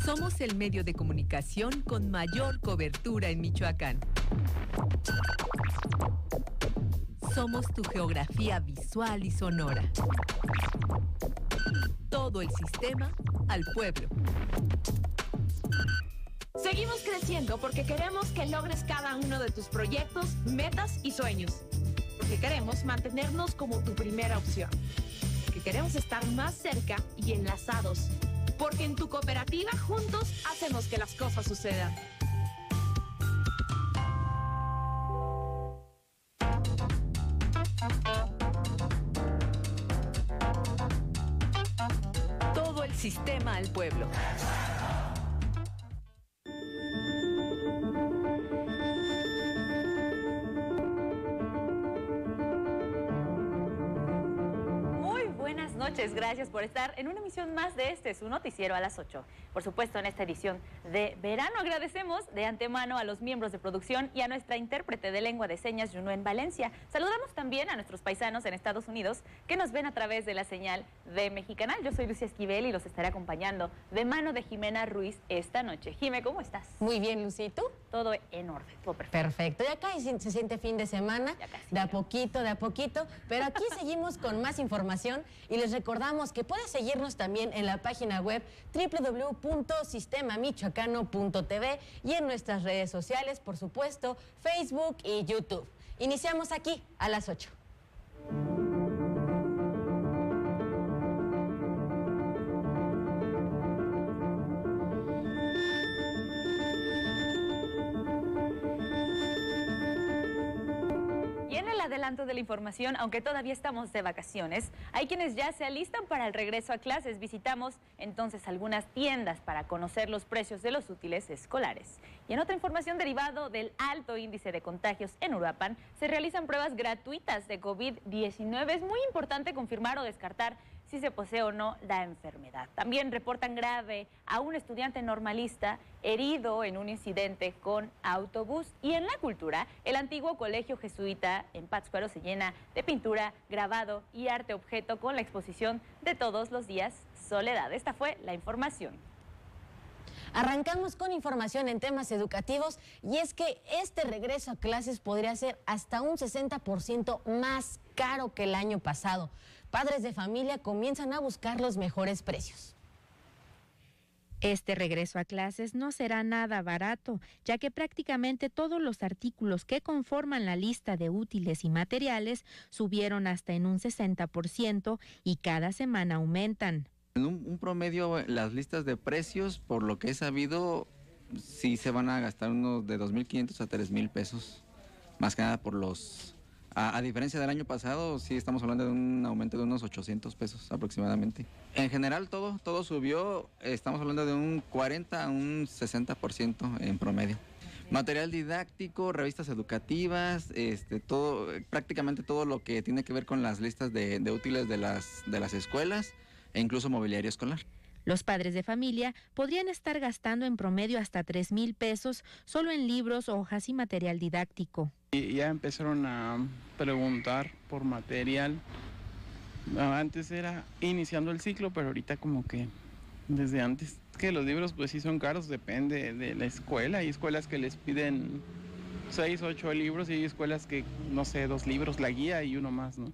Somos el medio de comunicación con mayor cobertura en Michoacán. Somos tu geografía visual y sonora. Todo el sistema al pueblo. Seguimos creciendo porque queremos que logres cada uno de tus proyectos, metas y sueños. Porque queremos mantenernos como tu primera opción. Porque queremos estar más cerca y enlazados. Porque en tu cooperativa juntos hacemos que las cosas sucedan. Todo el sistema al pueblo. Gracias por estar en una emisión más de su noticiero a las 8. Por supuesto, en esta edición de verano agradecemos de antemano a los miembros de producción y a nuestra intérprete de lengua de señas, Juno, en Valencia. Saludamos también a nuestros paisanos en Estados Unidos que nos ven a través de la señal de Mexicanal. Yo soy Lucia Esquivel y los estaré acompañando de mano de Jimena Ruiz esta noche. Jime, ¿cómo estás? Muy bien, Lucy, ¿y tú? Todo en orden, todo perfecto. Perfecto, ya acá se siente fin de semana, de a poquito, pero aquí seguimos con más información y les recordamos que puedes seguirnos también en la página web www.sistemamichoacano.tv y en nuestras redes sociales, por supuesto, Facebook y YouTube. Iniciamos aquí a las 8. Adelanto de la información, aunque todavía estamos de vacaciones, hay quienes ya se alistan para el regreso a clases. Visitamos entonces algunas tiendas para conocer los precios de los útiles escolares. Y en otra información, derivado del alto índice de contagios en Uruapan, se realizan pruebas gratuitas de COVID-19. Es muy importante confirmar o descartar si se posee o no la enfermedad. También reportan grave a un estudiante normalista herido en un incidente con autobús. Y en la cultura, el antiguo colegio jesuita en Pátzcuaro se llena de pintura, grabado y arte objeto con la exposición de todos los días Soledad. Esta fue la información. Arrancamos con información en temas educativos y es que este regreso a clases podría ser hasta un 60% más caro que el año pasado. Padres de familia comienzan a buscar los mejores precios. Este regreso a clases no será nada barato, ya que prácticamente todos los artículos que conforman la lista de útiles y materiales subieron hasta en un 60% y cada semana aumentan. En un promedio, las listas de precios, por lo que he sabido, sí se van a gastar unos de 2,500 a 3,000 pesos, más que nada por los... A diferencia del año pasado, sí estamos hablando de un aumento de unos 800 pesos aproximadamente. En general todo subió, estamos hablando de un 40 a un 60% en promedio. Material didáctico, revistas educativas, prácticamente todo lo que tiene que ver con las listas de útiles de las escuelas e incluso mobiliario escolar. Los padres de familia podrían estar gastando en promedio hasta 3,000 pesos solo en libros, hojas y material didáctico. Y ya empezaron a preguntar por material. Antes era iniciando el ciclo, pero ahorita como que desde antes. Que los libros pues sí son caros, depende de la escuela. Hay escuelas que les piden 6, 8 libros y hay escuelas que, no sé, 2 libros, la guía y uno más, ¿no?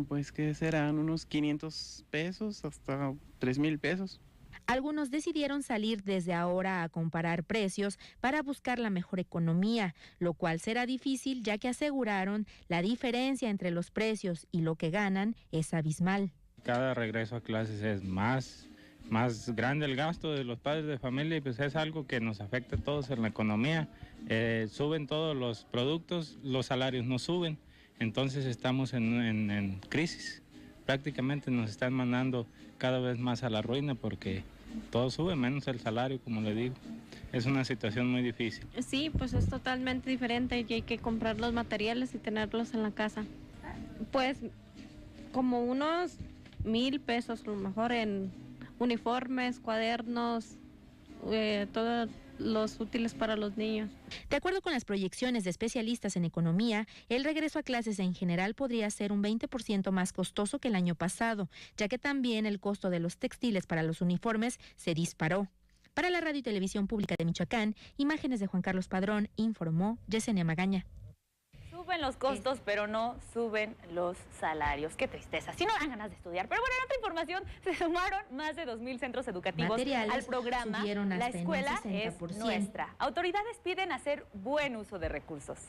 Pues que serán unos 500 pesos hasta 3,000 pesos. Algunos decidieron salir desde ahora a comparar precios para buscar la mejor economía, lo cual será difícil ya que aseguraron la diferencia entre los precios y lo que ganan es abismal. Cada regreso a clases es más grande el gasto de los padres de familia y pues es algo que nos afecta a todos en la economía. Suben todos los productos, los salarios no suben, entonces estamos en crisis. Prácticamente nos están mandando cada vez más a la ruina porque todo sube, menos el salario, como le digo. Es una situación muy difícil. Sí, pues es totalmente diferente y hay que comprar los materiales y tenerlos en la casa. Pues como unos 1,000 pesos, a lo mejor en uniformes, cuadernos, todos los útiles para los niños. De acuerdo con las proyecciones de especialistas en economía, el regreso a clases en general podría ser un 20% más costoso que el año pasado, ya que también el costo de los textiles para los uniformes se disparó. Para la Radio y Televisión Pública de Michoacán, imágenes de Juan Carlos Padrón, informó Yesenia Magaña. Suben los costos, pero no suben los salarios. Qué tristeza. Si no dan ganas de estudiar. Pero bueno, en otra información, se sumaron más de 2,000 centros educativos al programa La Escuela es Nuestra. Autoridades piden hacer buen uso de recursos.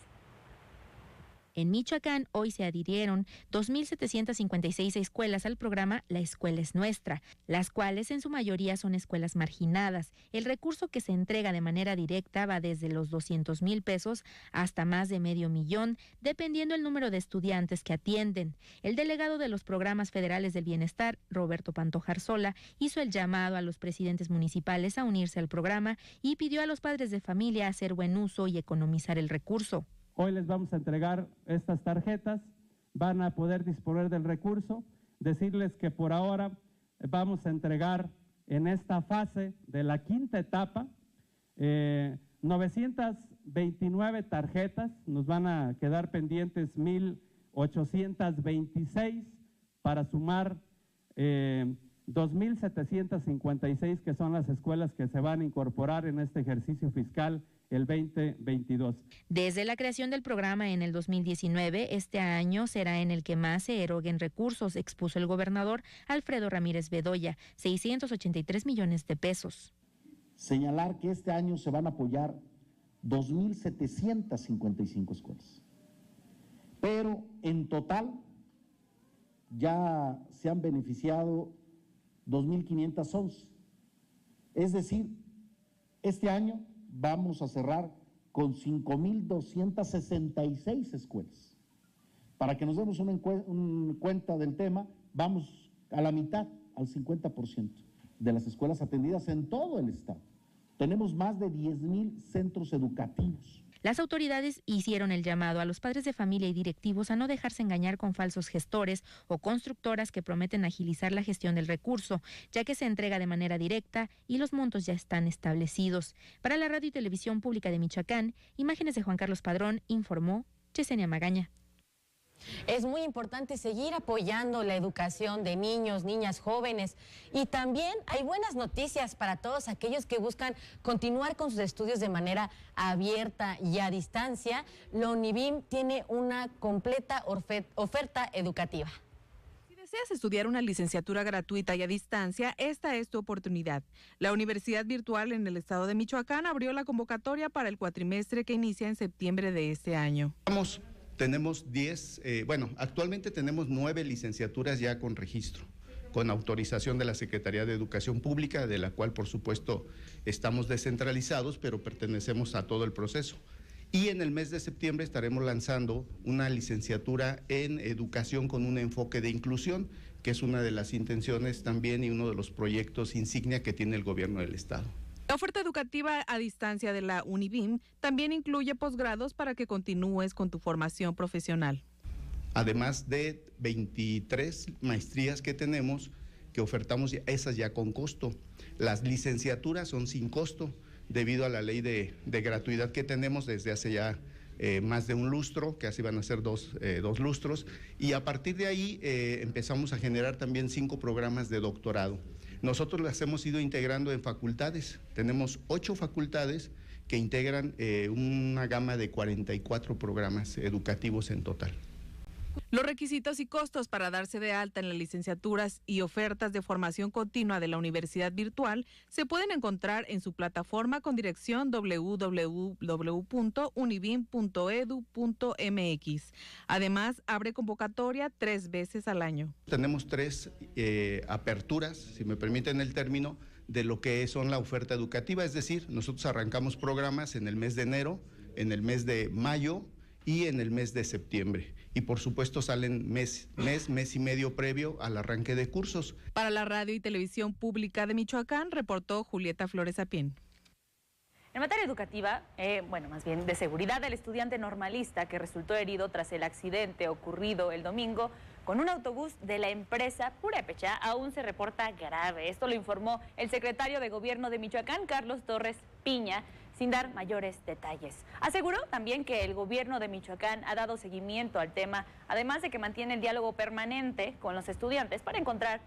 En Michoacán, hoy se adhirieron 2,756 escuelas al programa La Escuela es Nuestra, las cuales en su mayoría son escuelas marginadas. El recurso que se entrega de manera directa va desde los 200,000 pesos hasta más de $500,000, dependiendo el número de estudiantes que atienden. El delegado de los programas federales del bienestar, Roberto Pantoja Arzola, hizo el llamado a los presidentes municipales a unirse al programa y pidió a los padres de familia hacer buen uso y economizar el recurso. Hoy les vamos a entregar estas tarjetas, van a poder disponer del recurso, decirles que por ahora vamos a entregar en esta fase de la quinta etapa 929 tarjetas, nos van a quedar pendientes 1,826 para sumar 2,756 que son las escuelas que se van a incorporar en este ejercicio fiscal el 2022. Desde la creación del programa en el 2019, este año será en el que más se eroguen recursos, expuso el gobernador Alfredo Ramírez Bedoya, 683 millones de pesos. Señalar que este año se van a apoyar 2,755 escuelas, pero en total ya se han beneficiado 2,511. Es decir, este año vamos a cerrar con 5,266 escuelas. Para que nos demos una cuenta del tema, vamos a la mitad, al 50% de las escuelas atendidas en todo el estado. Tenemos más de 10,000 centros educativos. Las autoridades hicieron el llamado a los padres de familia y directivos a no dejarse engañar con falsos gestores o constructoras que prometen agilizar la gestión del recurso, ya que se entrega de manera directa y los montos ya están establecidos. Para la Radio y Televisión Pública de Michoacán, imágenes de Juan Carlos Padrón, informó Yesenia Magaña. Es muy importante seguir apoyando la educación de niños, niñas, jóvenes, y también hay buenas noticias para todos aquellos que buscan continuar con sus estudios de manera abierta y a distancia. La UNIVIM tiene una completa oferta educativa. Si deseas estudiar una licenciatura gratuita y a distancia, esta es tu oportunidad. La Universidad Virtual en el estado de Michoacán abrió la convocatoria para el cuatrimestre que inicia en septiembre de este año. Tenemos actualmente tenemos 9 licenciaturas ya con registro, con autorización de la Secretaría de Educación Pública, de la cual por supuesto estamos descentralizados, pero pertenecemos a todo el proceso. Y en el mes de septiembre estaremos lanzando una licenciatura en educación con un enfoque de inclusión, que es una de las intenciones también y uno de los proyectos insignia que tiene el gobierno del estado. La oferta educativa a distancia de la UNIVIM también incluye posgrados para que continúes con tu formación profesional. Además de 23 maestrías que tenemos, que ofertamos esas ya con costo. Las licenciaturas son sin costo, debido a la ley de gratuidad que tenemos desde hace ya más de un lustro, que así van a ser dos lustros, y a partir de ahí empezamos a generar también 5 programas de doctorado. Nosotros las hemos ido integrando en facultades, tenemos 8 facultades que integran una gama de 44 programas educativos en total. Los requisitos y costos para darse de alta en las licenciaturas y ofertas de formación continua de la Universidad Virtual se pueden encontrar en su plataforma con dirección www.univim.edu.mx. Además, abre convocatoria 3 veces al año. Tenemos 3 aperturas, si me permiten el término, de lo que son la oferta educativa, es decir, nosotros arrancamos programas en el mes de enero, en el mes de mayo y en el mes de septiembre. Y por supuesto salen mes y medio previo al arranque de cursos. Para la Radio y Televisión Pública de Michoacán, reportó Julieta Flores Apien. En materia educativa, más bien de seguridad, el estudiante normalista que resultó herido tras el accidente ocurrido el domingo con un autobús de la empresa Purépecha aún se reporta grave. Esto lo informó el secretario de Gobierno de Michoacán, Carlos Torres Piña, sin dar mayores detalles. Aseguró también que el gobierno de Michoacán ha dado seguimiento al tema, además de que mantiene el diálogo permanente con los estudiantes para encontrar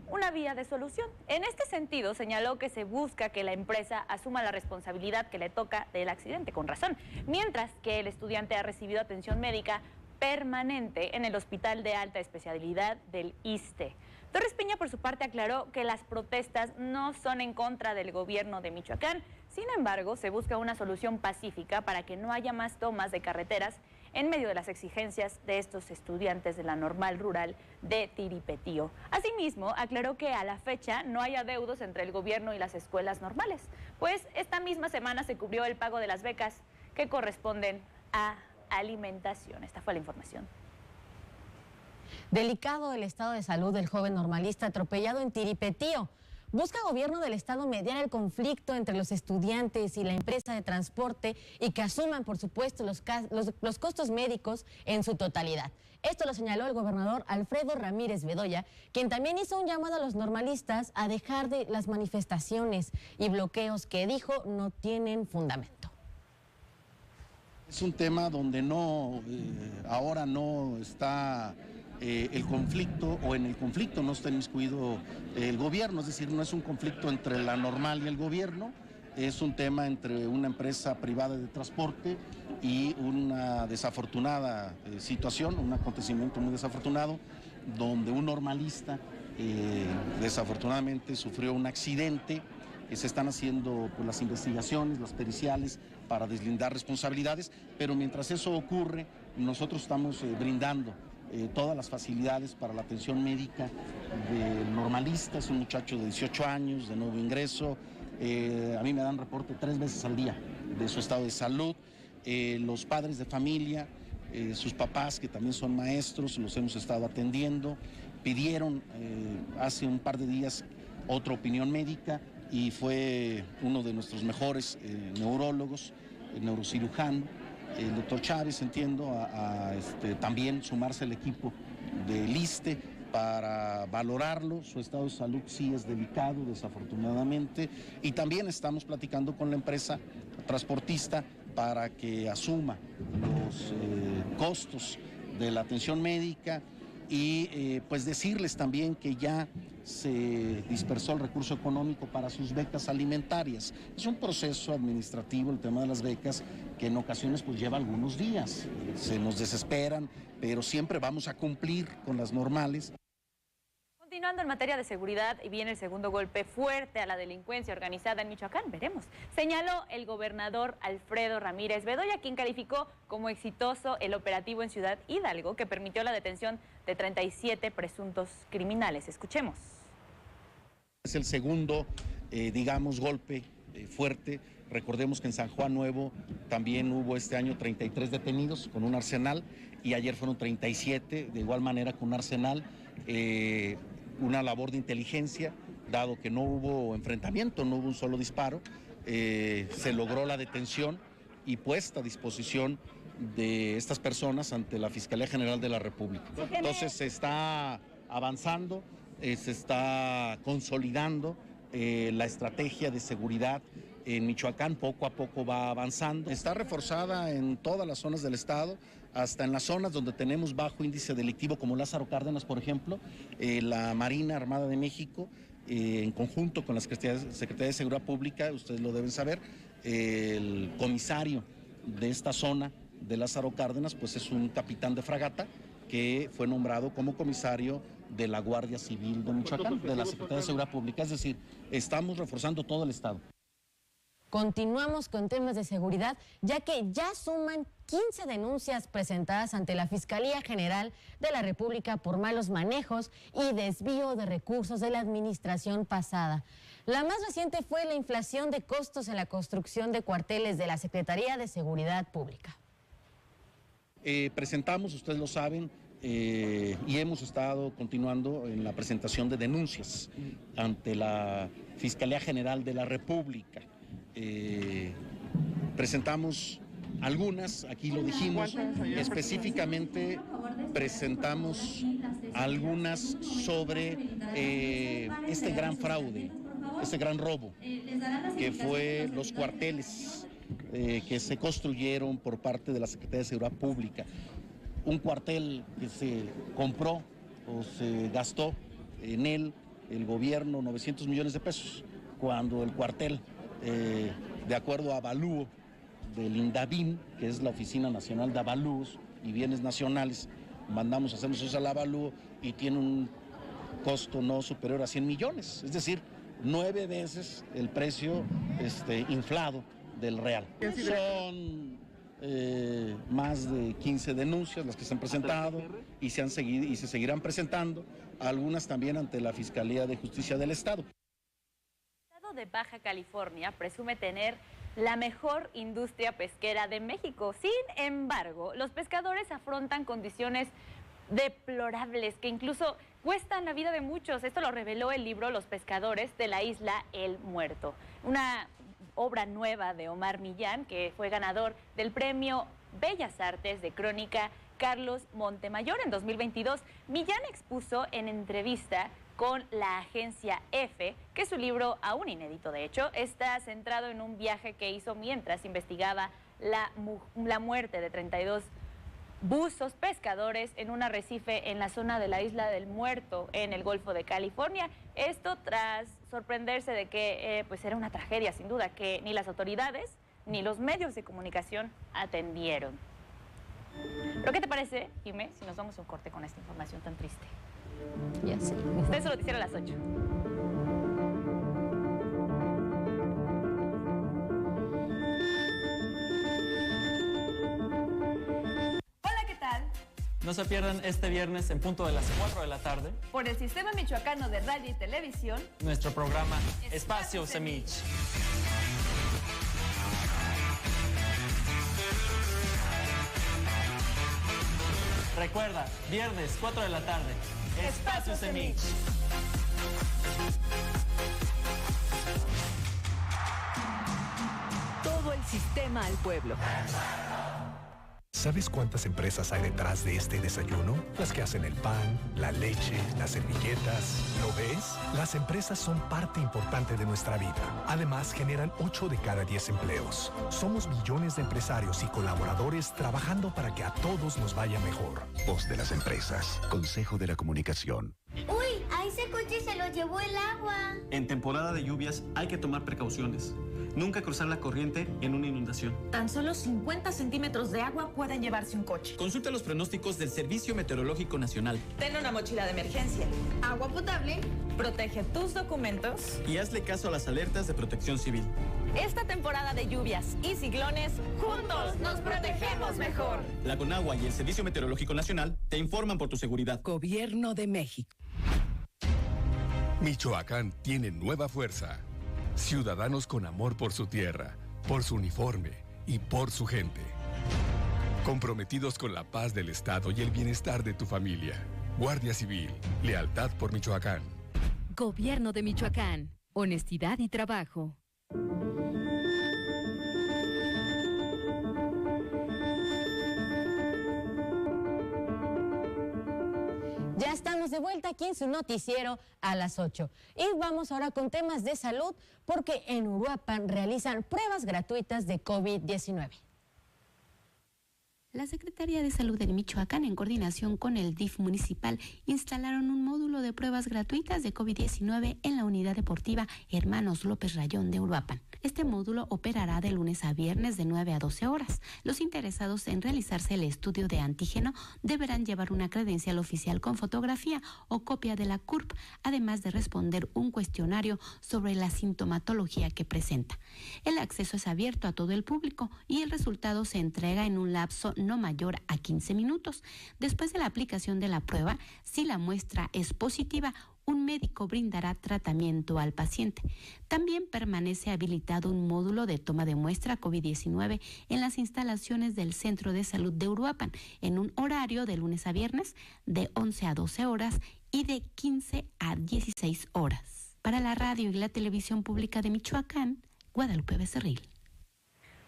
una vía de solución. En este sentido, señaló que se busca que la empresa asuma la responsabilidad que le toca del accidente, con razón, mientras que el estudiante ha recibido atención médica permanente en el Hospital de Alta Especialidad del ISSSTE. Torres Peña, por su parte, aclaró que las protestas no son en contra del gobierno de Michoacán. Sin embargo, se busca una solución pacífica para que no haya más tomas de carreteras en medio de las exigencias de estos estudiantes de la Normal Rural de Tiripetío. Asimismo, aclaró que a la fecha no hay adeudos entre el gobierno y las escuelas normales, pues esta misma semana se cubrió el pago de las becas que corresponden a alimentación. Esta fue la información. Delicado el estado de salud del joven normalista atropellado en Tiripetío. Busca gobierno del estado mediar el conflicto entre los estudiantes y la empresa de transporte y que asuman, por supuesto, los costos médicos en su totalidad. Esto lo señaló el gobernador Alfredo Ramírez Bedoya, quien también hizo un llamado a los normalistas a dejar de las manifestaciones y bloqueos que dijo no tienen fundamento. Es un tema donde ahora no está el conflicto, o en el conflicto no está inmiscuido el gobierno, es decir, no es un conflicto entre la Normal y el gobierno, es un tema entre una empresa privada de transporte y una desafortunada situación, un acontecimiento muy desafortunado, donde un normalista desafortunadamente sufrió un accidente. Se están haciendo pues, las investigaciones, las periciales para deslindar responsabilidades, pero mientras eso ocurre, nosotros estamos brindando todas las facilidades para la atención médica del normalista. Es un muchacho de 18 años, de nuevo ingreso. A mí me dan reporte 3 veces al día de su estado de salud. Los padres de familia, sus papás, que también son maestros, los hemos estado atendiendo. Pidieron hace un par de días otra opinión médica y fue uno de nuestros mejores neurólogos, el neurocirujano, el doctor Chávez, entiendo, también sumarse al equipo del ISSSTE para valorarlo. Su estado de salud sí es delicado, desafortunadamente, y también estamos platicando con la empresa transportista para que asuma los costos de la atención médica y pues decirles también que ya se dispersó el recurso económico para sus becas alimentarias. Es un proceso administrativo el tema de las becas que en ocasiones pues lleva algunos días, se nos desesperan, pero siempre vamos a cumplir con las normales. Continuando en materia de seguridad, y viene el segundo golpe fuerte a la delincuencia organizada en Michoacán, veremos. Señaló el gobernador Alfredo Ramírez Bedoya, quien calificó como exitoso el operativo en Ciudad Hidalgo, que permitió la detención de 37 presuntos criminales. Escuchemos. Es el segundo, digamos, golpe fuerte. Recordemos que en San Juan Nuevo también hubo este año 33 detenidos con un arsenal y ayer fueron 37, de igual manera con un arsenal. Una labor de inteligencia, dado que no hubo enfrentamiento, no hubo un solo disparo, se logró la detención y puesta a disposición de estas personas ante la Fiscalía General de la República. Entonces se está avanzando, se está consolidando la estrategia de seguridad en Michoacán, poco a poco va avanzando. Está reforzada en todas las zonas del estado, hasta en las zonas donde tenemos bajo índice delictivo, como Lázaro Cárdenas, por ejemplo. La Marina Armada de México, en conjunto con la Secretaría de Seguridad Pública, ustedes lo deben saber, el comisario de esta zona de Lázaro Cárdenas, pues es un capitán de fragata que fue nombrado como comisario de la Guardia Civil de Michoacán, de la Secretaría de Seguridad Pública. Es decir, estamos reforzando todo el estado. Continuamos con temas de seguridad, ya que ya suman 15 denuncias presentadas ante la Fiscalía General de la República por malos manejos y desvío de recursos de la administración pasada. La más reciente fue la inflación de costos en la construcción de cuarteles de la Secretaría de Seguridad Pública. Presentamos, ustedes lo saben, y hemos estado continuando en la presentación de denuncias ante la Fiscalía General de la República. Presentamos algunas, aquí lo dijimos, específicamente presentamos algunas sobre este gran fraude, este gran robo, que fue los cuarteles que se construyeron por parte de la Secretaría de Seguridad Pública. Un cuartel que se compró o se gastó en él el gobierno 900 millones de pesos, cuando el cuartel, de acuerdo a avalúo del INDABIN, que es la Oficina Nacional de Avalúos y Bienes Nacionales, mandamos a hacer nosotros al avalúo y tiene un costo no superior a 100 millones, es decir, 9 veces el precio inflado del real. Son más de 15 denuncias las que se han presentado y se seguirán presentando, algunas también ante la Fiscalía de Justicia del Estado. El estado de Baja California presume tener la mejor industria pesquera de México. Sin embargo, los pescadores afrontan condiciones deplorables que incluso cuestan la vida de muchos. Esto lo reveló el libro Los pescadores de la isla El Muerto, una obra nueva de Omar Millán, que fue ganador del Premio Bellas Artes de Crónica Carlos Montemayor en 2022. Millán expuso en entrevista con la agencia EFE que su libro, aún inédito de hecho, está centrado en un viaje que hizo mientras investigaba la muerte de 32 buzos pescadores en un arrecife en la zona de la isla del Muerto, en el Golfo de California. Esto tras sorprenderse de que pues era una tragedia, sin duda, que ni las autoridades ni los medios de comunicación atendieron. ¿Pero qué te parece, Jimé, si nos vamos a un corte con esta información tan triste? Ya sé. Este es su noticiero a las 8. No se pierdan este viernes en punto de las 4 de la tarde por el Sistema Michoacano de Radio y Televisión nuestro programa Espacio Semich. Recuerda, viernes 4 de la tarde, Espacio Semich. Todo el sistema al pueblo. ¿Sabes cuántas empresas hay detrás de este desayuno? Las que hacen el pan, la leche, las servilletas. ¿Lo ves? Las empresas son parte importante de nuestra vida. Además, generan 8 de cada 10 empleos. Somos millones de empresarios y colaboradores trabajando para que a todos nos vaya mejor. Voz de las empresas. Consejo de la Comunicación. ¡Uy! A ese coche se lo llevó el agua. En temporada de lluvias hay que tomar precauciones. Nunca cruzar la corriente en una inundación. Tan solo 50 centímetros de agua pueden llevarse un coche. Consulta los pronósticos del Servicio Meteorológico Nacional. Ten una mochila de emergencia. Agua potable. Protege tus documentos. Y hazle caso a las alertas de Protección Civil. Esta temporada de lluvias y ciclones, juntos nos protegemos mejor. La Conagua y el Servicio Meteorológico Nacional te informan por tu seguridad. Gobierno de México. Michoacán tiene nueva fuerza. Ciudadanos con amor por su tierra, por su uniforme y por su gente. Comprometidos con la paz del Estado y el bienestar de tu familia. Guardia Civil, lealtad por Michoacán. Gobierno de Michoacán, honestidad y trabajo. Ya estamos de vuelta aquí en su noticiero a las 8. Y vamos ahora con temas de salud, porque en Uruapan realizan pruebas gratuitas de COVID-19. La Secretaría de Salud de Michoacán, en coordinación con el DIF municipal, instalaron un módulo de pruebas gratuitas de COVID-19 en la unidad deportiva Hermanos López Rayón de Uruapan. Este módulo operará de lunes a viernes de 9 a 12 horas. Los interesados en realizarse el estudio de antígeno deberán llevar una credencial oficial con fotografía o copia de la CURP, además de responder un cuestionario sobre la sintomatología que presenta. El acceso es abierto a todo el público y el resultado se entrega en un lapso no mayor a 15 minutos. Después de la aplicación de la prueba, si la muestra es positiva, un médico brindará tratamiento al paciente. También permanece habilitado un módulo de toma de muestra COVID-19 en las instalaciones del Centro de Salud de Uruapan, en un horario de lunes a viernes de 11 a 12 horas y de 15 a 16 horas. Para la radio y la televisión pública de Michoacán, Guadalupe Becerril.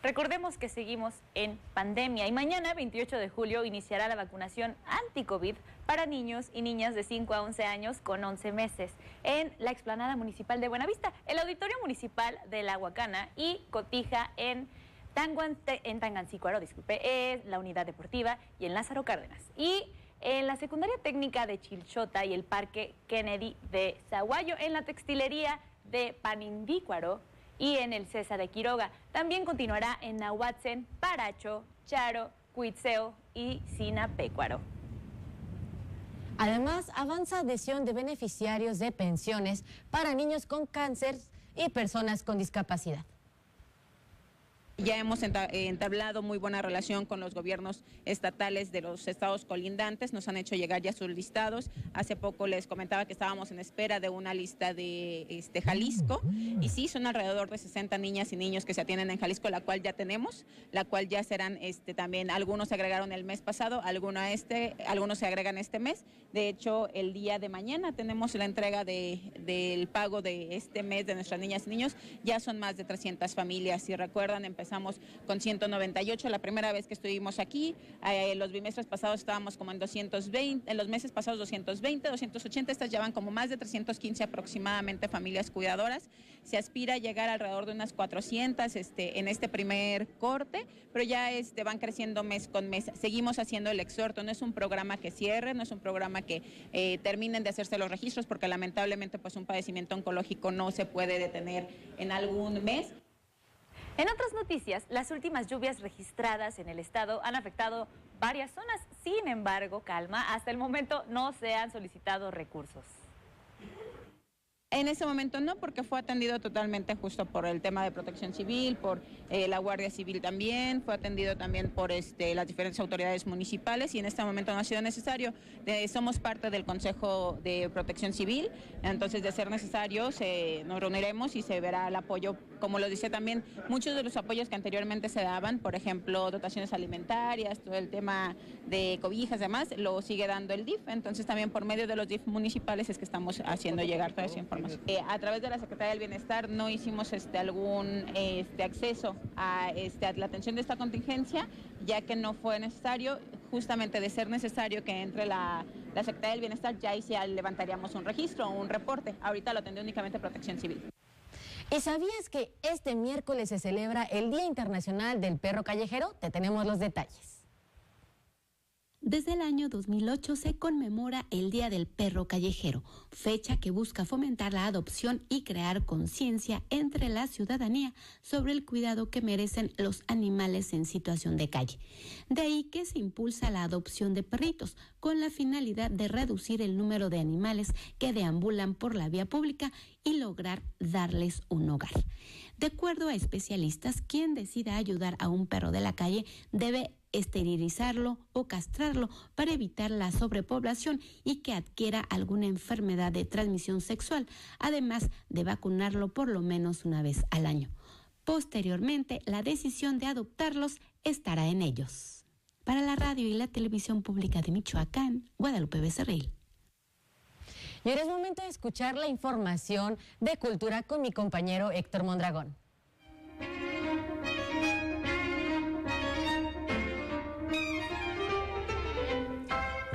Recordemos que seguimos en pandemia y mañana, 28 de julio, iniciará la vacunación anti-COVID para niños y niñas de 5 a 11 años con 11 meses en la explanada municipal de Buenavista, el auditorio municipal de La Huacana y Cotija en Tangancícuaro, es la unidad deportiva, y en Lázaro Cárdenas. Y en la secundaria técnica de Chilchota y el Parque Kennedy de Zaguayo, en la textilería de Panindícuaro y en el César de Quiroga. También continuará en Nahuatzen, Paracho, Charo, Cuitzeo y Sinapecuaro. Además, avanza adhesión de beneficiarios de pensiones para niños con cáncer y personas con discapacidad. Ya hemos entablado muy buena relación con los gobiernos estatales de los estados colindantes, nos han hecho llegar ya sus listados. Hace poco les comentaba que estábamos en espera de una lista de Jalisco, y sí, son alrededor de 60 niñas y niños que se atienden en Jalisco, la cual ya tenemos, la cual ya serán también, algunos se agregaron el mes pasado, algunos se agregan este mes. De hecho, el día de mañana tenemos la entrega del pago de este mes de nuestras niñas y niños. Ya son más de 300 familias, si recuerdan, empezamos con 198 la primera vez que estuvimos aquí. Los bimestres pasados estábamos como en 220, en los meses pasados 220, 280, estas ya van como más de 315 aproximadamente familias cuidadoras. Se aspira a llegar alrededor de unas 400 en este primer corte, pero ya van creciendo mes con mes. Seguimos haciendo el exhorto, no es un programa que cierre, no es un programa que terminen de hacerse los registros, porque lamentablemente pues un padecimiento oncológico no se puede detener en algún mes. En otras noticias, las últimas lluvias registradas en el estado han afectado varias zonas. Sin embargo, calma, hasta el momento no se han solicitado recursos. En ese momento no, porque fue atendido totalmente justo por el tema de Protección Civil, por la Guardia Civil también, fue atendido también por las diferentes autoridades municipales, y en este momento no ha sido necesario. Somos parte del Consejo de Protección Civil, entonces de ser necesario nos reuniremos y se verá el apoyo. Como lo dice también, muchos de los apoyos que anteriormente se daban, por ejemplo, dotaciones alimentarias, todo el tema de cobijas y demás, lo sigue dando el DIF, entonces también por medio de los DIF municipales es que estamos haciendo llegar toda esa información. A través de la Secretaría del Bienestar no hicimos algún acceso a la atención de esta contingencia, ya que no fue necesario. Justamente de ser necesario que entre la Secretaría del Bienestar, ya ahí sí levantaríamos un registro o un reporte. Ahorita lo atendió únicamente Protección Civil. ¿Y sabías que este miércoles se celebra el Día Internacional del Perro Callejero? Te tenemos los detalles. Desde el año 2008 se conmemora el Día del Perro Callejero, fecha que busca fomentar la adopción y crear conciencia entre la ciudadanía sobre el cuidado que merecen los animales en situación de calle. De ahí que se impulsa la adopción de perritos, con la finalidad de reducir el número de animales que deambulan por la vía pública y lograr darles un hogar. De acuerdo a especialistas, quien decida ayudar a un perro de la calle debe esterilizarlo o castrarlo para evitar la sobrepoblación y que adquiera alguna enfermedad de transmisión sexual, además de vacunarlo por lo menos una vez al año. Posteriormente, la decisión de adoptarlos estará en ellos. Para la radio y la televisión pública de Michoacán, Guadalupe Becerril. Y ahora es momento de escuchar la información de cultura con mi compañero Héctor Mondragón.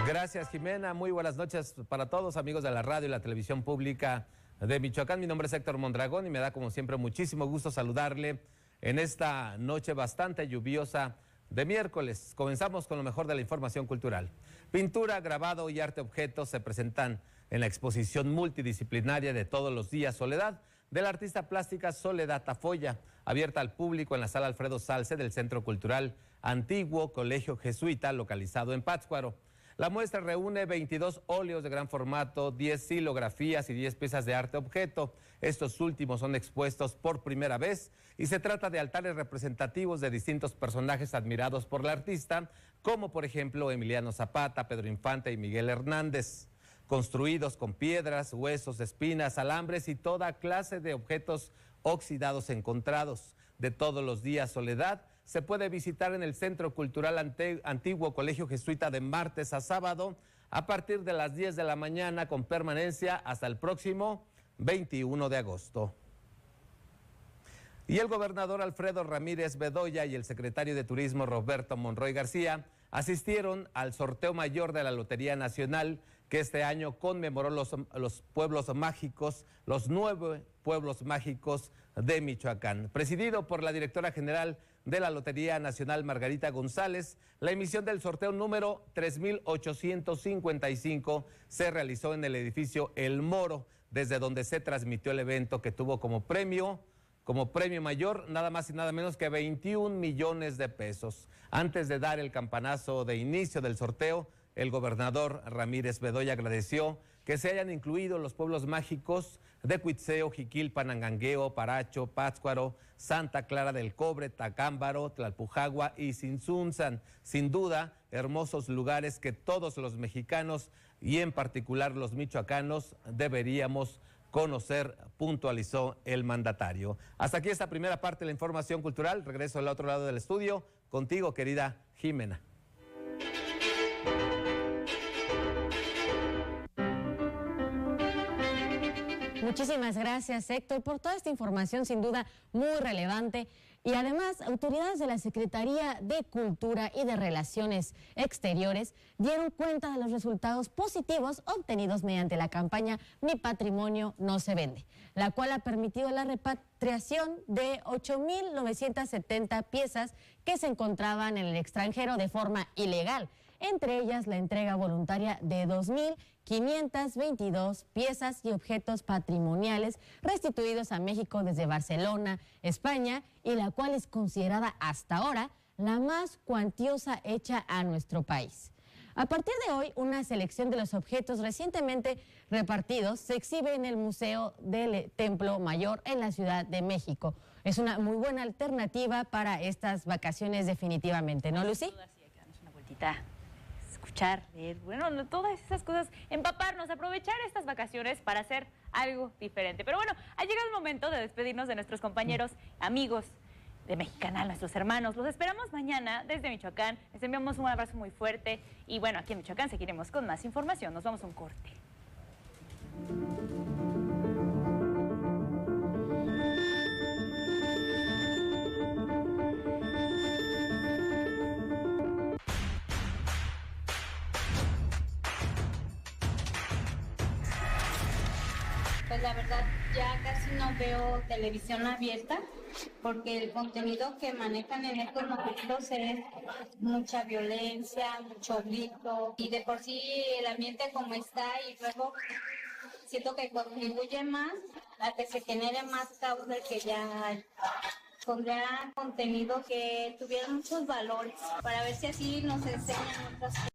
Gracias, Jimena. Muy buenas noches para todos, amigos de la radio y la televisión pública de Michoacán. Mi nombre es Héctor Mondragón y me da, como siempre, muchísimo gusto saludarle en esta noche bastante lluviosa de miércoles. Comenzamos con lo mejor de la información cultural. Pintura, grabado y arte objetos se presentan en la exposición multidisciplinaria de Todos los días Soledad, de la artista plástica Soledad Tafoya, abierta al público en la sala Alfredo Salce del Centro Cultural Antiguo Colegio Jesuita, localizado en Pátzcuaro. La muestra reúne 22 óleos de gran formato, 10 silografías y 10 piezas de arte objeto. Estos últimos son expuestos por primera vez y se trata de altares representativos de distintos personajes admirados por la artista, como por ejemplo Emiliano Zapata, Pedro Infante y Miguel Hernández, construidos con piedras, huesos, espinas, alambres y toda clase de objetos oxidados encontrados. De Todos los días Soledad se puede visitar en el Centro Cultural Antiguo Colegio Jesuita de martes a sábado a partir de las 10 de la mañana con permanencia hasta el próximo 21 de agosto. Y el gobernador Alfredo Ramírez Bedoya y el secretario de Turismo Roberto Monroy García asistieron al sorteo mayor de la Lotería Nacional, que este año conmemoró los pueblos mágicos, los 9 pueblos mágicos de Michoacán. Presidido por la directora general de la Lotería Nacional Margarita González. La emisión del sorteo número 3855 se realizó en el edificio El Moro, desde donde se transmitió el evento, que tuvo como premio mayor nada más y nada menos que 21 millones de pesos. Antes de dar el campanazo de inicio del sorteo, el gobernador Ramírez Bedoya agradeció que se hayan incluido los pueblos mágicos de Cuitzeo, Jiquilpan, Angangueo, Paracho, Pátzcuaro, Santa Clara del Cobre, Tacámbaro, Tlalpujagua y Sinsunzan. Sin duda, hermosos lugares que todos los mexicanos y en particular los michoacanos deberíamos conocer, puntualizó el mandatario. Hasta aquí esta primera parte de la información cultural. Regreso al otro lado del estudio contigo, querida Jimena. Muchísimas gracias, Héctor, por toda esta información sin duda muy relevante. Y además, autoridades de la Secretaría de Cultura y de Relaciones Exteriores dieron cuenta de los resultados positivos obtenidos mediante la campaña Mi Patrimonio No Se Vende, la cual ha permitido la repatriación de 8.970 piezas que se encontraban en el extranjero de forma ilegal, entre ellas la entrega voluntaria de 2.522 piezas y objetos patrimoniales restituidos a México desde Barcelona, España, y la cual es considerada hasta ahora la más cuantiosa hecha a nuestro país. A partir de hoy, una selección de los objetos recientemente repartidos se exhibe en el Museo del Templo Mayor en la Ciudad de México. Es una muy buena alternativa para estas vacaciones definitivamente, ¿no, Lucy? Sí, una vueltita. Escuchar, leer, bueno, todas esas cosas, empaparnos, aprovechar estas vacaciones para hacer algo diferente. Pero bueno, ha llegado el momento de despedirnos de nuestros compañeros, amigos de Mexicanal, nuestros hermanos. Los esperamos mañana desde Michoacán. Les enviamos un abrazo muy fuerte y bueno, aquí en Michoacán seguiremos con más información. Nos vamos a un corte. Pues la verdad ya casi no veo televisión abierta porque el contenido que manejan en estos momentos es mucha violencia, mucho grito y de por sí el ambiente como está y luego siento que contribuye más a que se genere más caos del que ya hay. Pondrá contenido que tuviera muchos valores para ver si así nos enseñan otras cosas.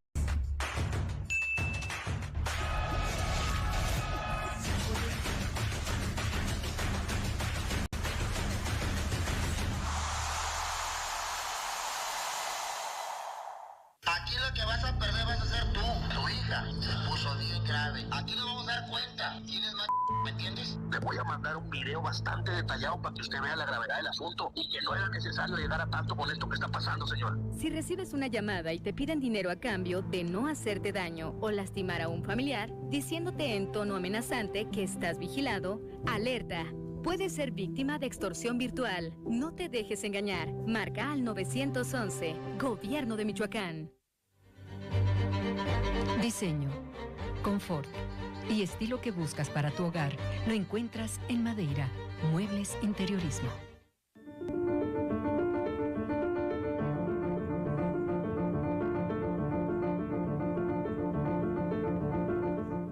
Aquí lo que vas a perder vas a ser tú, tu hija. Se puso bien grave. Aquí nos vamos a dar cuenta. ¿Quién es más? ¿Me entiendes? Le voy a mandar un video bastante detallado para que usted vea la gravedad del asunto y que no era necesario llegar a tanto con esto que está pasando, señor. Si recibes una llamada y te piden dinero a cambio de no hacerte daño o lastimar a un familiar, diciéndote en tono amenazante que estás vigilado, alerta. Puedes ser víctima de extorsión virtual. No te dejes engañar. Marca al 911. Gobierno de Michoacán. Diseño, confort y estilo que buscas para tu hogar lo encuentras en Madeira, Muebles Interiorismo.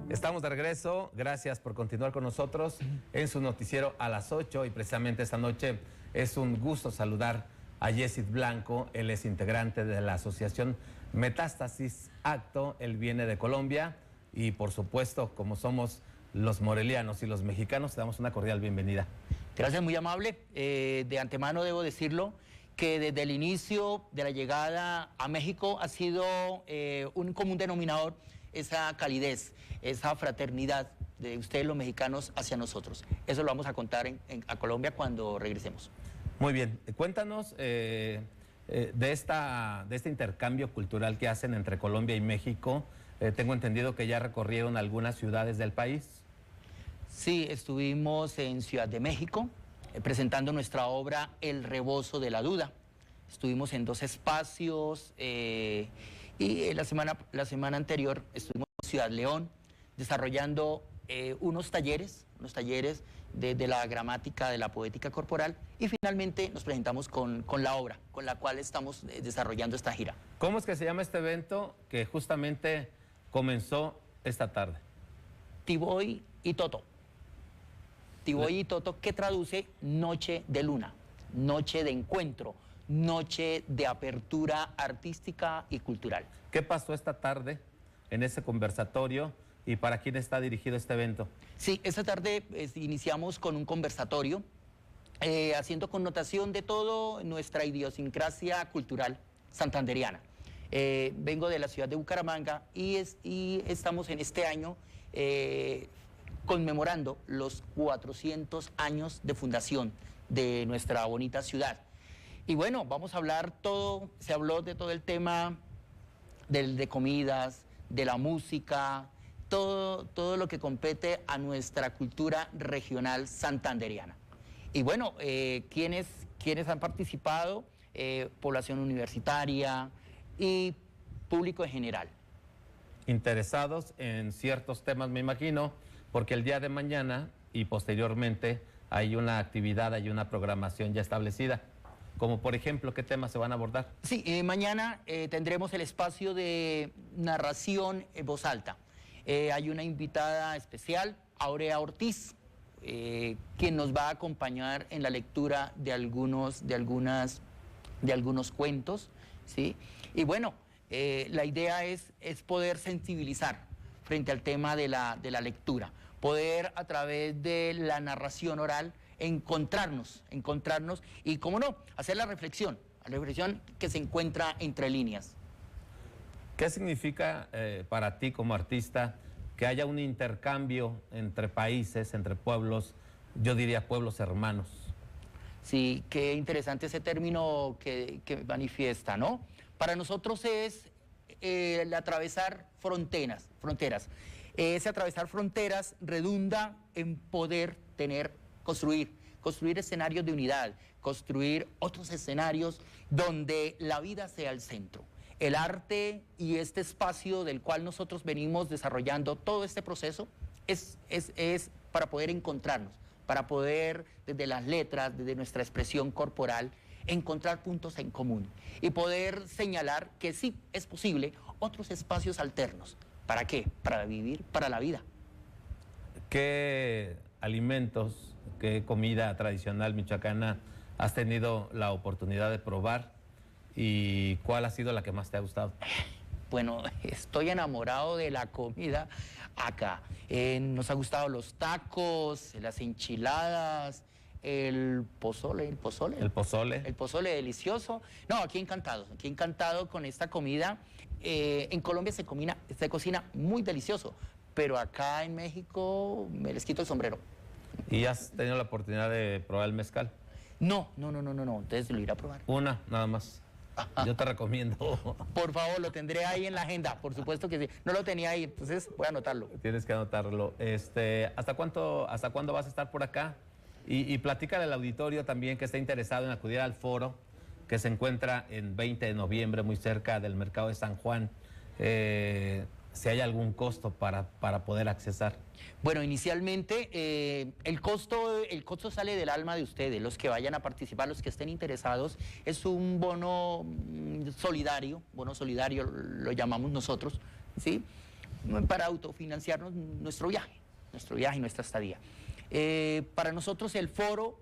Estamos de regreso, gracias por continuar con nosotros en su noticiero a las 8 y precisamente esta noche es un gusto saludar a Yesid Blanco. Él es integrante de la asociación Metástasis Acto, él viene de Colombia y por supuesto, como somos los morelianos y los mexicanos, te damos una cordial bienvenida. Gracias, muy amable. De antemano debo decirlo que desde el inicio de la llegada a México ha sido un común denominador esa calidez, esa fraternidad de ustedes los mexicanos hacia nosotros. Eso lo vamos a contar a Colombia cuando regresemos. Muy bien, cuéntanos de este intercambio cultural que hacen entre Colombia y México. Tengo entendido que ya recorrieron algunas ciudades del país. Sí, estuvimos en Ciudad de México presentando nuestra obra El Rebozo de la Duda. Estuvimos en 2 espacios y la semana anterior estuvimos en Ciudad León desarrollando unos talleres de la gramática, de la poética corporal, y finalmente nos presentamos con la obra con la cual estamos desarrollando esta gira. ¿Cómo es que se llama este evento que justamente comenzó esta tarde? Tivoy y Toto. Tivoy y Toto, que traduce noche de luna, noche de encuentro, noche de apertura artística y cultural. ¿Qué pasó esta tarde en ese conversatorio y para quién está dirigido este evento? Sí, esta tarde iniciamos con un conversatorio haciendo connotación de todo nuestra idiosincrasia cultural santanderiana. Vengo de la ciudad de Bucaramanga y estamos en este año conmemorando los 400 años de fundación de nuestra bonita ciudad. Y bueno, vamos a hablar se habló de todo el tema de comidas, de la música, todo lo que compete a nuestra cultura regional santanderiana. Y bueno, ¿quiénes han participado? Población universitaria y público en general. Interesados en ciertos temas, me imagino, porque el día de mañana y posteriormente hay una actividad, hay una programación ya establecida. Como por ejemplo, ¿qué temas se van a abordar? Sí, mañana tendremos el espacio de narración en voz alta. Hay una invitada especial, Aurea Ortiz, quien nos va a acompañar en la lectura de algunos cuentos, ¿sí? Y bueno, la idea es poder sensibilizar frente al tema de la lectura, poder a través de la narración oral encontrarnos y, cómo no, hacer la reflexión que se encuentra entre líneas. ¿Qué significa para ti como artista que haya un intercambio entre países, entre pueblos, yo diría pueblos hermanos? Sí, qué interesante ese término que manifiesta, ¿no? Para nosotros es el atravesar fronteras. Ese atravesar fronteras redunda en poder construir escenarios de unidad, construir otros escenarios donde la vida sea el centro. El arte y este espacio del cual nosotros venimos desarrollando todo este proceso es para poder encontrarnos, para poder desde las letras, desde nuestra expresión corporal, encontrar puntos en común y poder señalar que sí es posible otros espacios alternos. ¿Para qué? Para vivir, para la vida. ¿Qué alimentos, qué comida tradicional michoacana has tenido la oportunidad de probar y cuál ha sido la que más te ha gustado? Bueno, estoy enamorado de la comida acá. Nos ha gustado los tacos, las enchiladas, el pozole. El pozole delicioso. No, aquí encantado con esta comida. En Colombia se cocina muy delicioso, pero acá en México me les quito el sombrero. ¿Y has tenido la oportunidad de probar el mezcal? No, entonces lo iré a probar. Una, nada más. Yo te recomiendo. Por favor, lo tendré ahí en la agenda, por supuesto que sí. No lo tenía ahí, entonces voy a anotarlo. Tienes que anotarlo. ¿Hasta cuándo vas a estar por acá? Y platícale al auditorio también que esté interesado en acudir al foro que se encuentra en 20 de noviembre, muy cerca del mercado de San Juan. Si hay algún costo para poder accesar. Bueno, inicialmente el costo sale del alma de ustedes, los que vayan a participar, los que estén interesados. Es un bono solidario lo llamamos nosotros, ¿sí? Para autofinanciarnos nuestro viaje y nuestra estadía. Para nosotros el foro,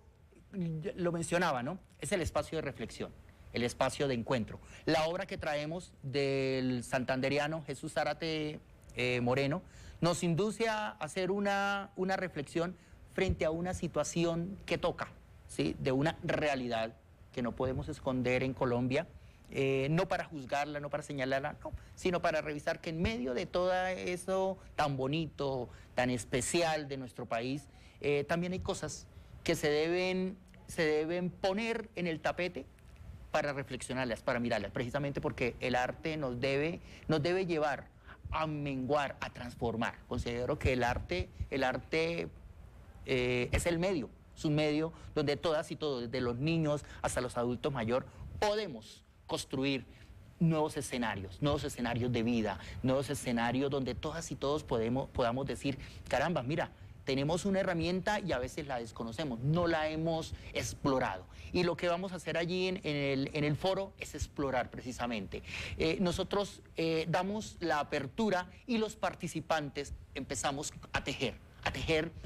lo mencionaba, ¿no? Es el espacio de reflexión, el espacio de encuentro. La obra que traemos del santanderiano Jesús Zárate Moreno nos induce a hacer una reflexión frente a una situación que toca, ¿sí? De una realidad que no podemos esconder en Colombia, no para juzgarla, no para señalarla, no, sino para revisar que en medio de todo eso tan bonito, tan especial de nuestro país, también hay cosas que se deben poner en el tapete para reflexionarlas, para mirarlas, precisamente porque el arte nos debe llevar a menguar, a transformar. Considero que el arte es el medio, es un medio donde todas y todos, desde los niños hasta los adultos mayores, podemos construir nuevos escenarios de vida, nuevos escenarios donde todas y todos podamos decir, caramba, mira, tenemos una herramienta y a veces la desconocemos, no la hemos explorado. Y lo que vamos a hacer allí en el foro es explorar precisamente. Nosotros damos la apertura y los participantes empezamos a tejer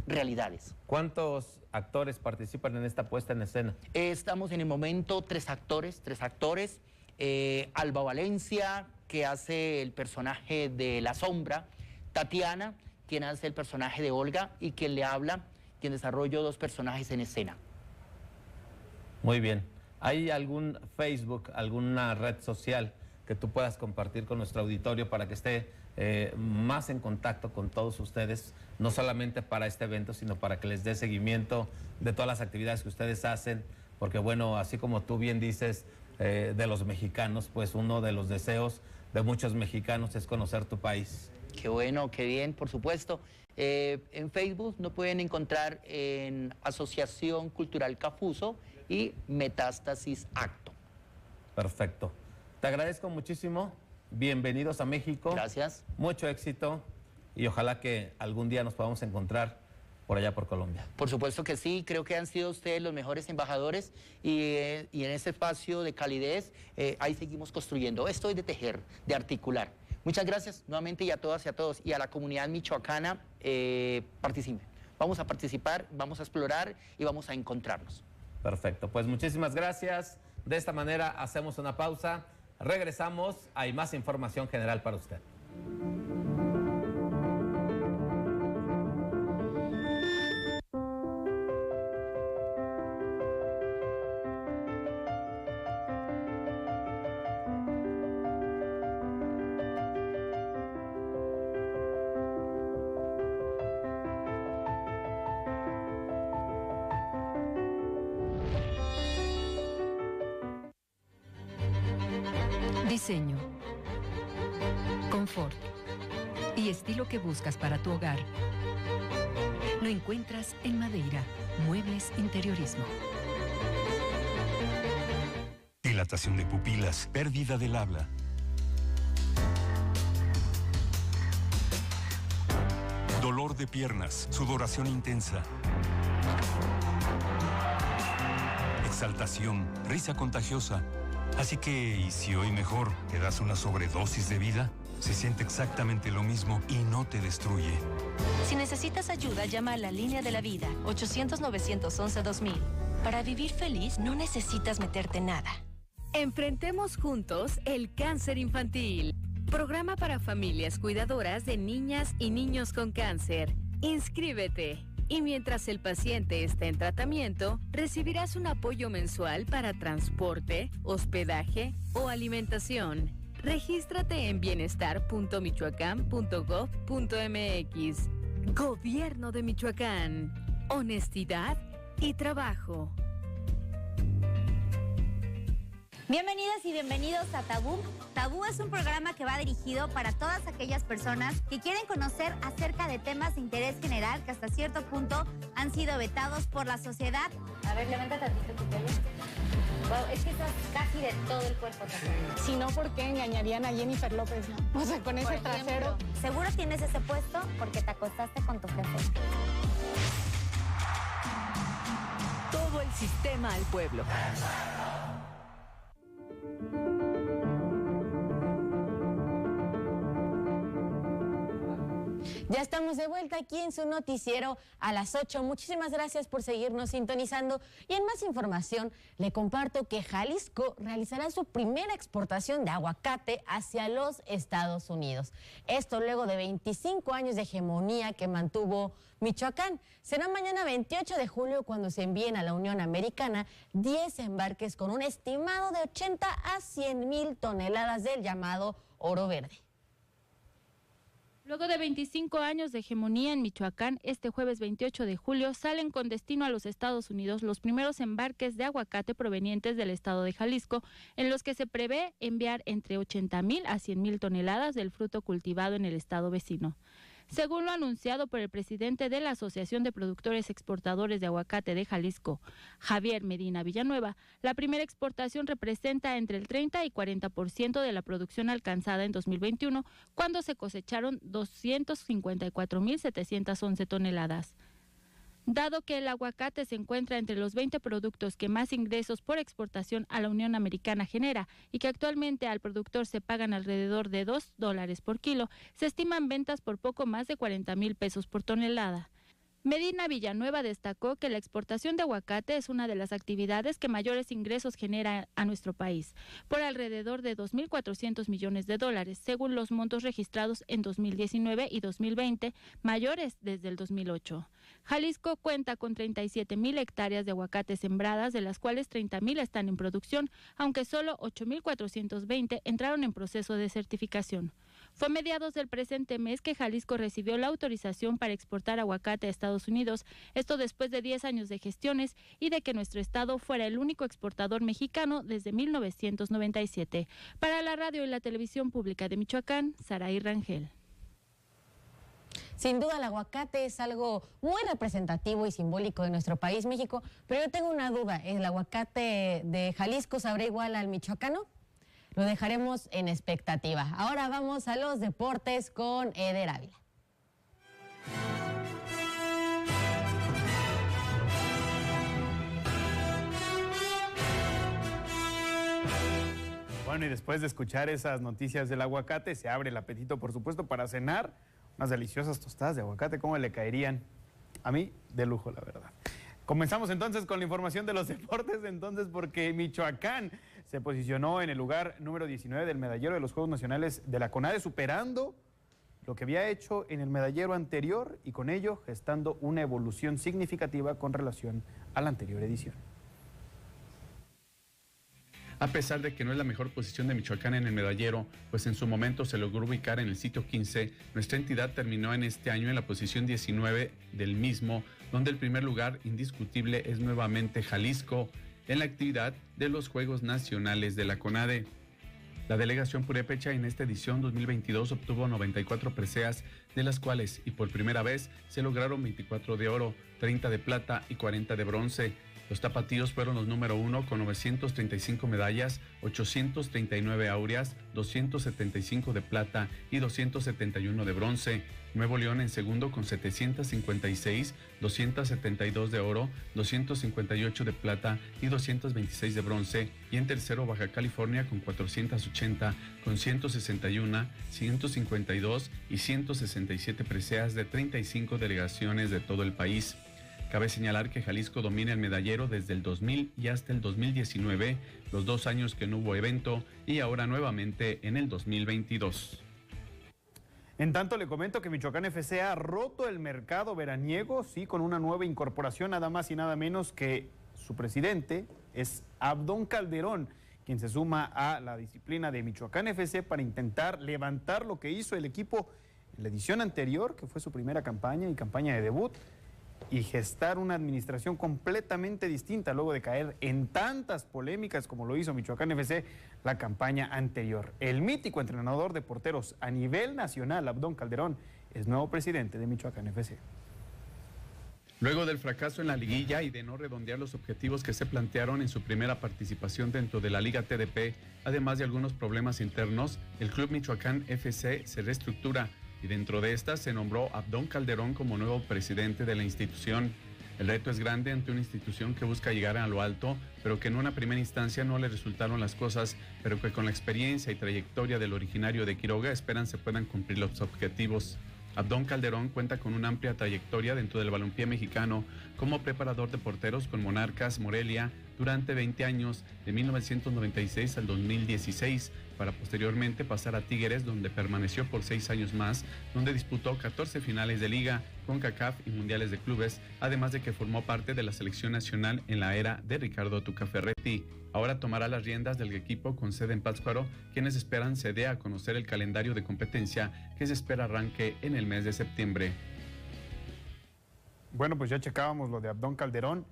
realidades. ¿Cuántos actores participan en esta puesta en escena? Estamos en el momento tres actores. Alba Valencia, que hace el personaje de La Sombra, Tatiana, quien hace el personaje de Olga, y quien le habla, quien desarrolló 2 personajes en escena. Muy bien. ¿Hay algún Facebook, alguna red social que tú puedas compartir con nuestro auditorio para que esté más en contacto con todos ustedes, no solamente para este evento, sino para que les dé seguimiento de todas las actividades que ustedes hacen? Porque bueno, así como tú bien dices, de los mexicanos, pues uno de los deseos de muchos mexicanos es conocer tu país. Qué bueno, qué bien, por supuesto. En Facebook nos pueden encontrar en Asociación Cultural Cafuso y Metástasis Acto. Perfecto. Te agradezco muchísimo. Bienvenidos a México. Gracias. Mucho éxito y ojalá que algún día nos podamos encontrar por allá por Colombia. Por supuesto que sí, creo que han sido ustedes los mejores embajadores y en ese espacio de calidez ahí seguimos construyendo. Esto es de tejer, de articular. Muchas gracias nuevamente y a todas y a todos y a la comunidad michoacana, participen. Vamos a participar, vamos a explorar y vamos a encontrarnos. Perfecto, pues muchísimas gracias. De esta manera hacemos una pausa, regresamos, hay más información general para usted. Diseño, confort y estilo que buscas para tu hogar. Lo encuentras en Madeira, Muebles Interiorismo. Dilatación de pupilas, pérdida del habla. Dolor de piernas, sudoración intensa. Exaltación, risa contagiosa. Así que, ¿y si hoy mejor te das una sobredosis de vida? Se siente exactamente lo mismo y no te destruye. Si necesitas ayuda, llama a la Línea de la Vida, 800-911-2000. Para vivir feliz, no necesitas meterte nada. Enfrentemos juntos el cáncer infantil. Programa para familias cuidadoras de niñas y niños con cáncer. Inscríbete. Y mientras el paciente está en tratamiento, recibirás un apoyo mensual para transporte, hospedaje o alimentación. Regístrate en bienestar.michoacán.gov.mx. Gobierno de Michoacán. Honestidad y trabajo. Bienvenidas y bienvenidos a Tabú. Tabú es un programa que va dirigido para todas aquellas personas que quieren conocer acerca de temas de interés general que hasta cierto punto han sido vetados por la sociedad. A ver, levanta tantito tu pelo. Wow, es que estás casi de todo el cuerpo tatuado. Si no, ¿por qué engañarían a Jennifer López, no? O sea, con ese trasero. Seguro tienes ese puesto porque te acostaste con tu jefe. Todo el sistema al pueblo. Ya estamos de vuelta aquí en su noticiero a las 8. Muchísimas gracias por seguirnos sintonizando. Y en más información, le comparto que Jalisco realizará su primera exportación de aguacate hacia los Estados Unidos. Esto luego de 25 años de hegemonía que mantuvo Michoacán. Será mañana 28 de julio cuando se envíen a la Unión Americana 10 embarques con un estimado de 80 a 100,000 toneladas del llamado oro verde. Luego de 25 años de hegemonía en Michoacán, este jueves 28 de julio salen con destino a los Estados Unidos los primeros embarques de aguacate provenientes del estado de Jalisco, en los que se prevé enviar entre 80,000 a 100,000 toneladas del fruto cultivado en el estado vecino. Según lo anunciado por el presidente de la Asociación de Productores Exportadores de Aguacate de Jalisco, Javier Medina Villanueva, la primera exportación representa entre el 30 y 40% de la producción alcanzada en 2021, cuando se cosecharon 254,711 toneladas. Dado que el aguacate se encuentra entre los 20 productos que más ingresos por exportación a la Unión Americana genera y que actualmente al productor se pagan alrededor de $2 por kilo, se estiman ventas por poco más de 40,000 pesos por tonelada. Medina Villanueva destacó que la exportación de aguacate es una de las actividades que mayores ingresos genera a nuestro país, por alrededor de 2.400 millones de dólares, según los montos registrados en 2019 y 2020, mayores desde el 2008. Jalisco cuenta con 37,000 hectáreas de aguacate sembradas, de las cuales 30,000 están en producción, aunque solo 8,420 entraron en proceso de certificación. Fue a mediados del presente mes que Jalisco recibió la autorización para exportar aguacate a Estados Unidos, esto después de 10 años de gestiones y de que nuestro estado fuera el único exportador mexicano desde 1997. Para la radio y la televisión pública de Michoacán, Saraí Rangel. Sin duda el aguacate es algo muy representativo y simbólico de nuestro país, México, pero yo tengo una duda, ¿el aguacate de Jalisco sabrá igual al michoacano? Lo dejaremos en expectativa. Ahora vamos a los deportes con Eder Ávila. Bueno, y después de escuchar esas noticias del aguacate, se abre el apetito, por supuesto, para cenar unas deliciosas tostadas de aguacate. ¿Cómo le caerían? A mí, de lujo, la verdad. Comenzamos entonces con la información de los deportes, porque Michoacán se posicionó en el lugar número 19 del medallero de los Juegos Nacionales de la CONADE, superando lo que había hecho en el medallero anterior y con ello gestando una evolución significativa con relación a la anterior edición. A pesar de que no es la mejor posición de Michoacán en el medallero, pues en su momento se logró ubicar en el sitio 15, nuestra entidad terminó en este año en la posición 19 del mismo, donde el primer lugar indiscutible es nuevamente Jalisco, en la actividad de los Juegos Nacionales de la CONADE. La delegación purépecha en esta edición 2022 obtuvo 94 preseas, de las cuales, y por primera vez, se lograron 24 de oro, 30 de plata y 40 de bronce. Los tapatíos fueron los número 1 con 935 medallas, 839 áureas, 275 de plata y 271 de bronce. Nuevo León en segundo con 756, 272 de oro, 258 de plata y 226 de bronce. Y en tercero Baja California con 480, con 161, 152 y 167 preseas de 35 delegaciones de todo el país. Cabe señalar que Jalisco domina el medallero desde el 2000 y hasta el 2019, los 2 años que no hubo evento, y ahora nuevamente en el 2022. En tanto, le comento que Michoacán FC ha roto el mercado veraniego, sí, con una nueva incorporación, nada más y nada menos que su presidente es Abdón Calderón, quien se suma a la disciplina de Michoacán FC para intentar levantar lo que hizo el equipo en la edición anterior, que fue su primera campaña y campaña de debut, y gestar una administración completamente distinta luego de caer en tantas polémicas como lo hizo Michoacán FC la campaña anterior. El mítico entrenador de porteros a nivel nacional, Abdón Calderón, es nuevo presidente de Michoacán FC. Luego del fracaso en la liguilla y de no redondear los objetivos que se plantearon en su primera participación dentro de la Liga TDP, además de algunos problemas internos, el Club Michoacán FC se reestructura y dentro de esta se nombró Abdón Calderón como nuevo presidente de la institución. El reto es grande ante una institución que busca llegar a lo alto, pero que en una primera instancia no le resultaron las cosas, pero que con la experiencia y trayectoria del originario de Quiroga esperan se puedan cumplir los objetivos. Abdón Calderón cuenta con una amplia trayectoria dentro del balompié mexicano como preparador de porteros con Monarcas Morelia durante 20 años, de 1996 al 2016, para posteriormente pasar a Tigres, donde permaneció por 6 años más, donde disputó 14 finales de liga, CONCACAF y mundiales de clubes, además de que formó parte de la selección nacional en la era de Ricardo Tuca Ferretti. Ahora tomará las riendas del equipo con sede en Pátzcuaro, quienes esperan se dé a conocer el calendario de competencia que se espera arranque en el mes de septiembre. Bueno, pues ya checábamos lo de Abdón Calderón,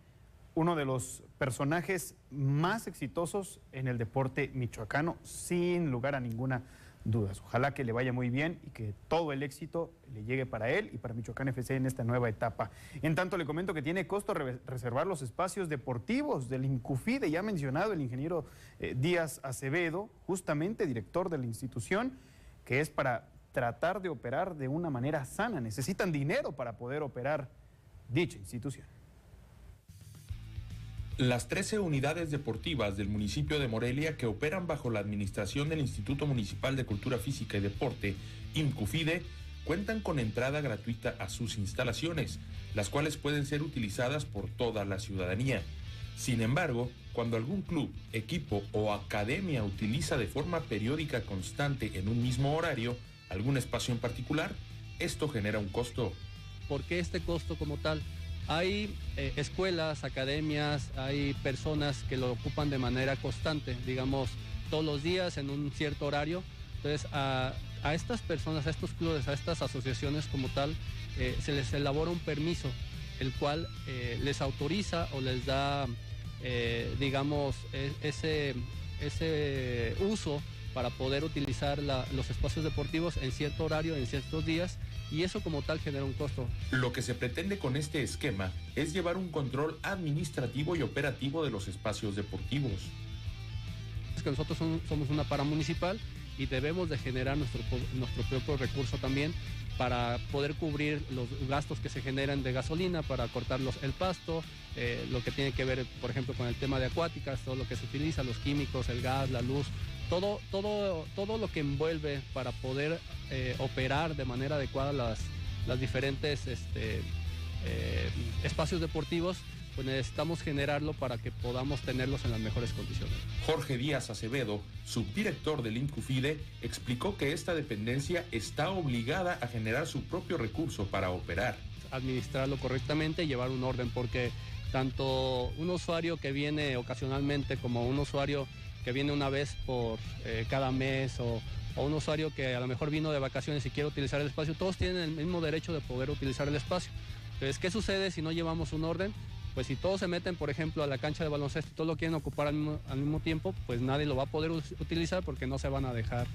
uno de los personajes más exitosos en el deporte michoacano, sin lugar a ninguna duda. Ojalá que le vaya muy bien y que todo el éxito le llegue para él y para Michoacán FC en esta nueva etapa. En tanto, le comento que tiene costo reservar los espacios deportivos del INCUFIDE, ya mencionado el ingeniero Díaz Acevedo, justamente director de la institución, que es para tratar de operar de una manera sana. Necesitan dinero para poder operar dicha institución. Las 13 unidades deportivas del municipio de Morelia que operan bajo la administración del Instituto Municipal de Cultura Física y Deporte, IMCUFIDE, cuentan con entrada gratuita a sus instalaciones, las cuales pueden ser utilizadas por toda la ciudadanía. Sin embargo, cuando algún club, equipo o academia utiliza de forma periódica constante en un mismo horario algún espacio en particular, esto genera un costo. ¿Por qué este costo como tal? Hay escuelas, academias, hay personas que lo ocupan de manera constante, digamos, todos los días en un cierto horario. Entonces, a estas personas, a estos clubes, a estas asociaciones como tal, se les elabora un permiso, el cual les autoriza o les da, digamos, ese uso para poder utilizar los espacios deportivos en cierto horario, en ciertos días, y eso como tal genera un costo. Lo que se pretende con este esquema es llevar un control administrativo y operativo de los espacios deportivos. Es que nosotros somos una paramunicipal y debemos de generar nuestro propio recurso también para poder cubrir los gastos que se generan de gasolina, para cortar el pasto, lo que tiene que ver, por ejemplo, con el tema de acuáticas, todo lo que se utiliza, los químicos, el gas, la luz, todo lo que envuelve para poder operar de manera adecuada las diferentes espacios deportivos, pues necesitamos generarlo para que podamos tenerlos en las mejores condiciones. Jorge Díaz Acevedo, subdirector del IMCUFIDE, explicó que esta dependencia está obligada a generar su propio recurso para operar. Administrarlo correctamente y llevar un orden, porque tanto un usuario que viene ocasionalmente como un usuario que viene una vez por cada mes o un usuario que a lo mejor vino de vacaciones y quiere utilizar el espacio, todos tienen el mismo derecho de poder utilizar el espacio. Entonces, ¿qué sucede si no llevamos un orden? Pues si todos se meten, por ejemplo, a la cancha de baloncesto y todos lo quieren ocupar al mismo tiempo, pues nadie lo va a poder utilizar porque no se van a dejar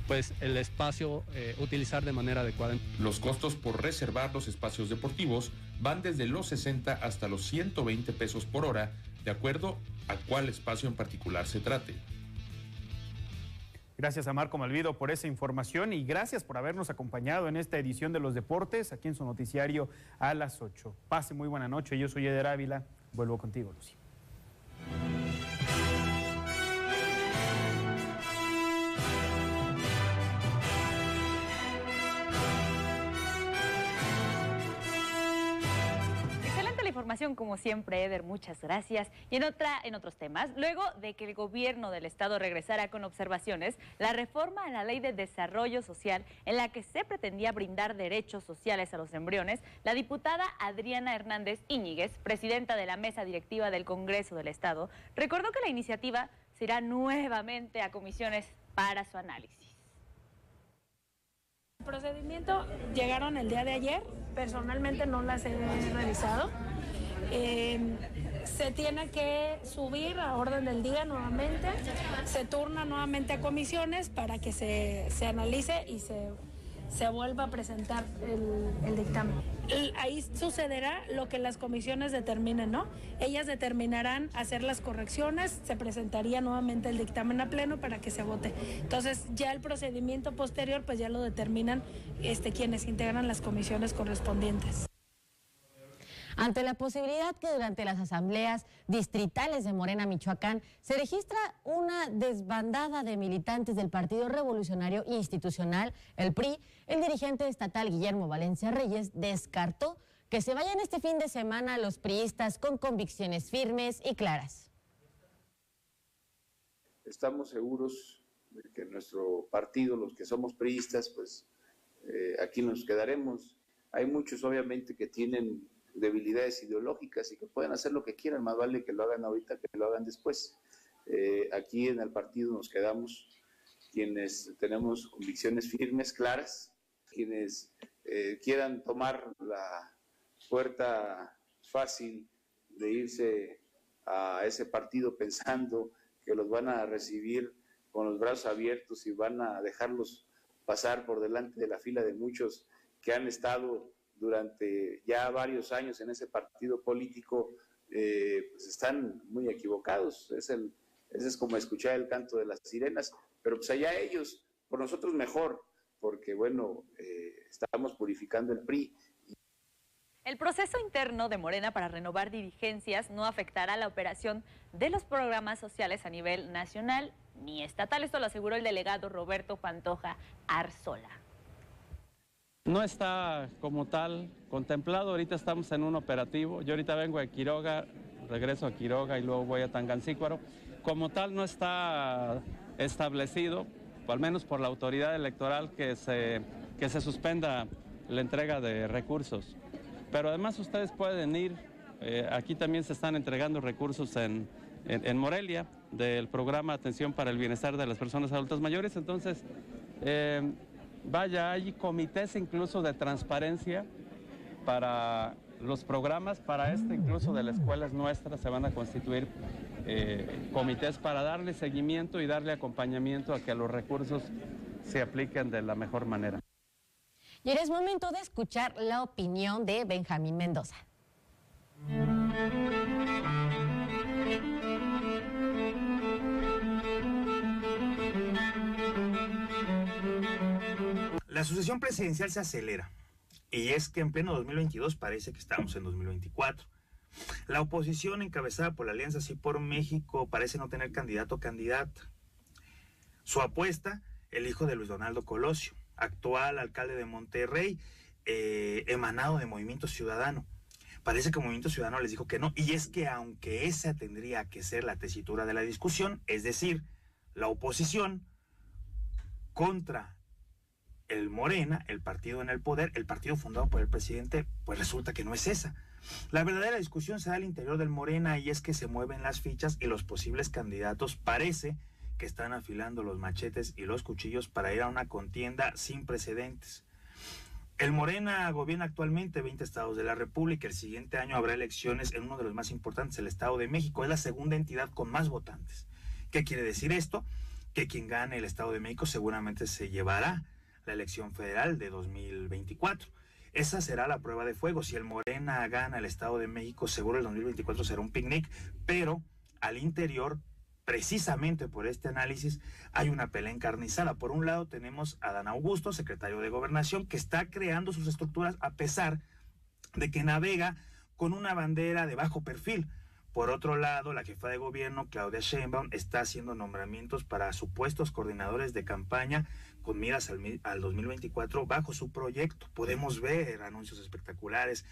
pues el espacio utilizar de manera adecuada. Los costos por reservar los espacios deportivos van desde los 60 hasta los 120 pesos por hora, de acuerdo a cuál espacio en particular se trate. Gracias a Marco Malvido por esa información y gracias por habernos acompañado en esta edición de Los Deportes, aquí en su noticiario a las 8. Pase muy buena noche, yo soy Eder Ávila, vuelvo contigo, Lucy. Información como siempre, Eder, muchas gracias. Y en otros temas, luego de que el gobierno del estado regresara con observaciones, la reforma a la Ley de Desarrollo Social en la que se pretendía brindar derechos sociales a los embriones, la diputada Adriana Hernández Íñiguez, presidenta de la mesa directiva del Congreso del Estado, recordó que la iniciativa se irá nuevamente a comisiones para su análisis. El procedimiento llegaron el día de ayer, personalmente no las he revisado. Se tiene que subir a orden del día nuevamente, se turna nuevamente a comisiones para que se analice y se vuelva a presentar el dictamen. Ahí sucederá lo que las comisiones determinen, ¿no? Ellas determinarán hacer las correcciones, se presentaría nuevamente el dictamen a pleno para que se vote. Entonces ya el procedimiento posterior pues ya lo determinan quienes integran las comisiones correspondientes. Ante la posibilidad que durante las asambleas distritales de Morena, Michoacán, se registra una desbandada de militantes del Partido Revolucionario Institucional, el PRI, el dirigente estatal Guillermo Valencia Reyes descartó que se vayan este fin de semana los priistas con convicciones firmes y claras. Estamos seguros de que nuestro partido, los que somos priistas, pues aquí nos quedaremos. Hay muchos obviamente que tienen debilidades ideológicas y que pueden hacer lo que quieran, más vale que lo hagan ahorita que lo hagan después. Aquí en el partido nos quedamos quienes tenemos convicciones firmes, claras, quienes quieran tomar la puerta fácil de irse a ese partido pensando que los van a recibir con los brazos abiertos y van a dejarlos pasar por delante de la fila de muchos que han estado durante ya varios años en ese partido político, pues están muy equivocados. Ese es como escuchar el canto de las sirenas, pero pues allá ellos, por nosotros mejor, porque bueno, estamos purificando el PRI. El proceso interno de Morena para renovar dirigencias no afectará la operación de los programas sociales a nivel nacional ni estatal. Esto lo aseguró el delegado Roberto Pantoja Arzola. No está como tal contemplado, ahorita estamos en un operativo. Yo ahorita vengo de Quiroga, regreso a Quiroga y luego voy a Tangancícuaro. Como tal no está establecido, al menos por la autoridad electoral, que se suspenda la entrega de recursos. Pero además ustedes pueden ir, aquí también se están entregando recursos en Morelia, del programa Atención para el Bienestar de las Personas Adultas Mayores. Entonces, vaya, hay comités incluso de transparencia para los programas, para incluso de las escuelas nuestras se van a constituir comités para darle seguimiento y darle acompañamiento a que los recursos se apliquen de la mejor manera. Y ahora es momento de escuchar la opinión de Benjamín Mendoza. La sucesión presidencial se acelera, y es que en pleno 2022 parece que estamos en 2024. La oposición encabezada por la Alianza Sí por México parece no tener candidato o candidata. Su apuesta, el hijo de Luis Donaldo Colosio, actual alcalde de Monterrey, emanado de Movimiento Ciudadano. Parece que Movimiento Ciudadano les dijo que no, y es que aunque esa tendría que ser la tesitura de la discusión, es decir, la oposición contra el Morena, el partido en el poder, el partido fundado por el presidente, pues resulta que no es esa. La verdadera discusión se da al interior del Morena, y es que se mueven las fichas y los posibles candidatos parece que están afilando los machetes y los cuchillos para ir a una contienda sin precedentes. El Morena gobierna actualmente 20 estados de la República. El siguiente año habrá elecciones en uno de los más importantes, el Estado de México. Es la segunda entidad con más votantes. ¿Qué quiere decir esto? Que quien gane el Estado de México seguramente se llevará la elección federal de 2024. Esa será la prueba de fuego. Si el Morena gana el Estado de México, seguro el 2024 será un picnic, pero al interior, precisamente por este análisis, hay una pelea encarnizada. Por un lado tenemos a Adán Augusto, secretario de Gobernación, que está creando sus estructuras a pesar de que navega con una bandera de bajo perfil. Por otro lado, la jefa de gobierno, Claudia Sheinbaum, está haciendo nombramientos para supuestos coordinadores de campaña con miras al 2024 bajo su proyecto. Podemos ver anuncios espectaculares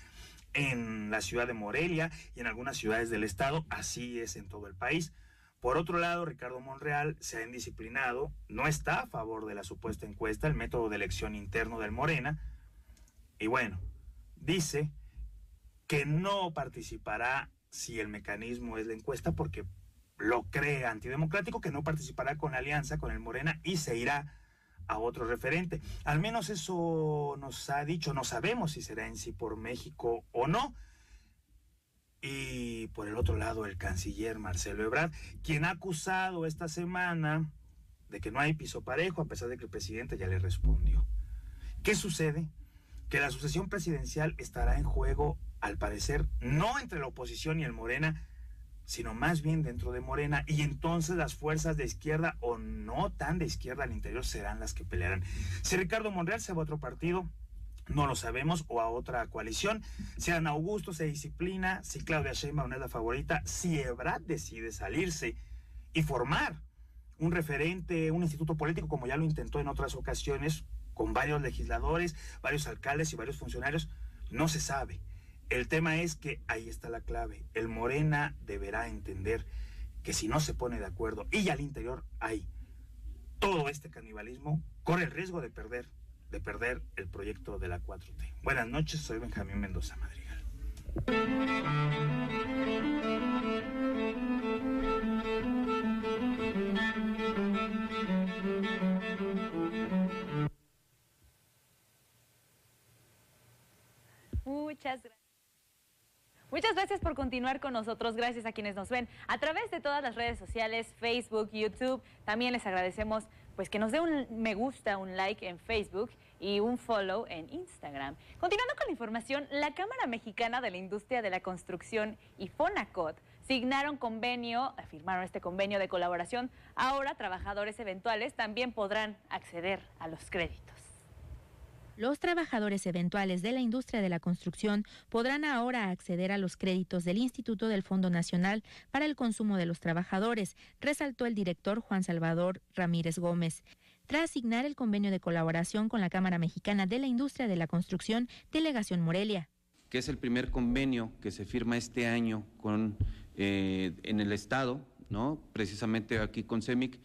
en la ciudad de Morelia y en algunas ciudades del estado. Así es en todo el país. Por otro lado, Ricardo Monreal se ha indisciplinado, no está a favor de la supuesta encuesta, el método de elección interno del Morena, y bueno, dice que no participará si el mecanismo es la encuesta porque lo cree antidemocrático, que no participará con la alianza con el Morena y se irá a otro referente. Al menos eso nos ha dicho, no sabemos si será en Sí por México o no. Y por el otro lado, el canciller Marcelo Ebrard, quien ha acusado esta semana de que no hay piso parejo, a pesar de que el presidente ya le respondió. ¿Qué sucede? Que la sucesión presidencial estará en juego, al parecer, no entre la oposición y el Morena, sino más bien dentro de Morena, y entonces las fuerzas de izquierda o no tan de izquierda al interior serán las que pelearán. Si Ricardo Monreal se va a otro partido, no lo sabemos, o a otra coalición. Si Adán Augusto se disciplina, si Claudia Sheinbaum es la favorita, si Ebrard decide salirse y formar un referente, un instituto político, como ya lo intentó en otras ocasiones, con varios legisladores, varios alcaldes y varios funcionarios, no se sabe. El tema es que ahí está la clave. El Morena deberá entender que si no se pone de acuerdo y al interior hay todo este canibalismo, corre el riesgo de perder el proyecto de la 4T. Buenas noches, soy Benjamín Mendoza Madrigal. Muchas gracias. Muchas gracias por continuar con nosotros, gracias a quienes nos ven a través de todas las redes sociales, Facebook, YouTube. También les agradecemos pues que nos dé un me gusta, un like en Facebook y un follow en Instagram. Continuando con la información, la Cámara Mexicana de la Industria de la Construcción y Fonacot firmaron este convenio de colaboración. Ahora trabajadores eventuales también podrán acceder a los créditos. Los trabajadores eventuales de la industria de la construcción podrán ahora acceder a los créditos del Instituto del Fondo Nacional para el Consumo de los Trabajadores, resaltó el director Juan Salvador Ramírez Gómez. Tras signar el convenio de colaboración con la Cámara Mexicana de la Industria de la Construcción, Delegación Morelia. Que es el primer convenio que se firma este año en el Estado, ¿no? Precisamente aquí con CEMIC,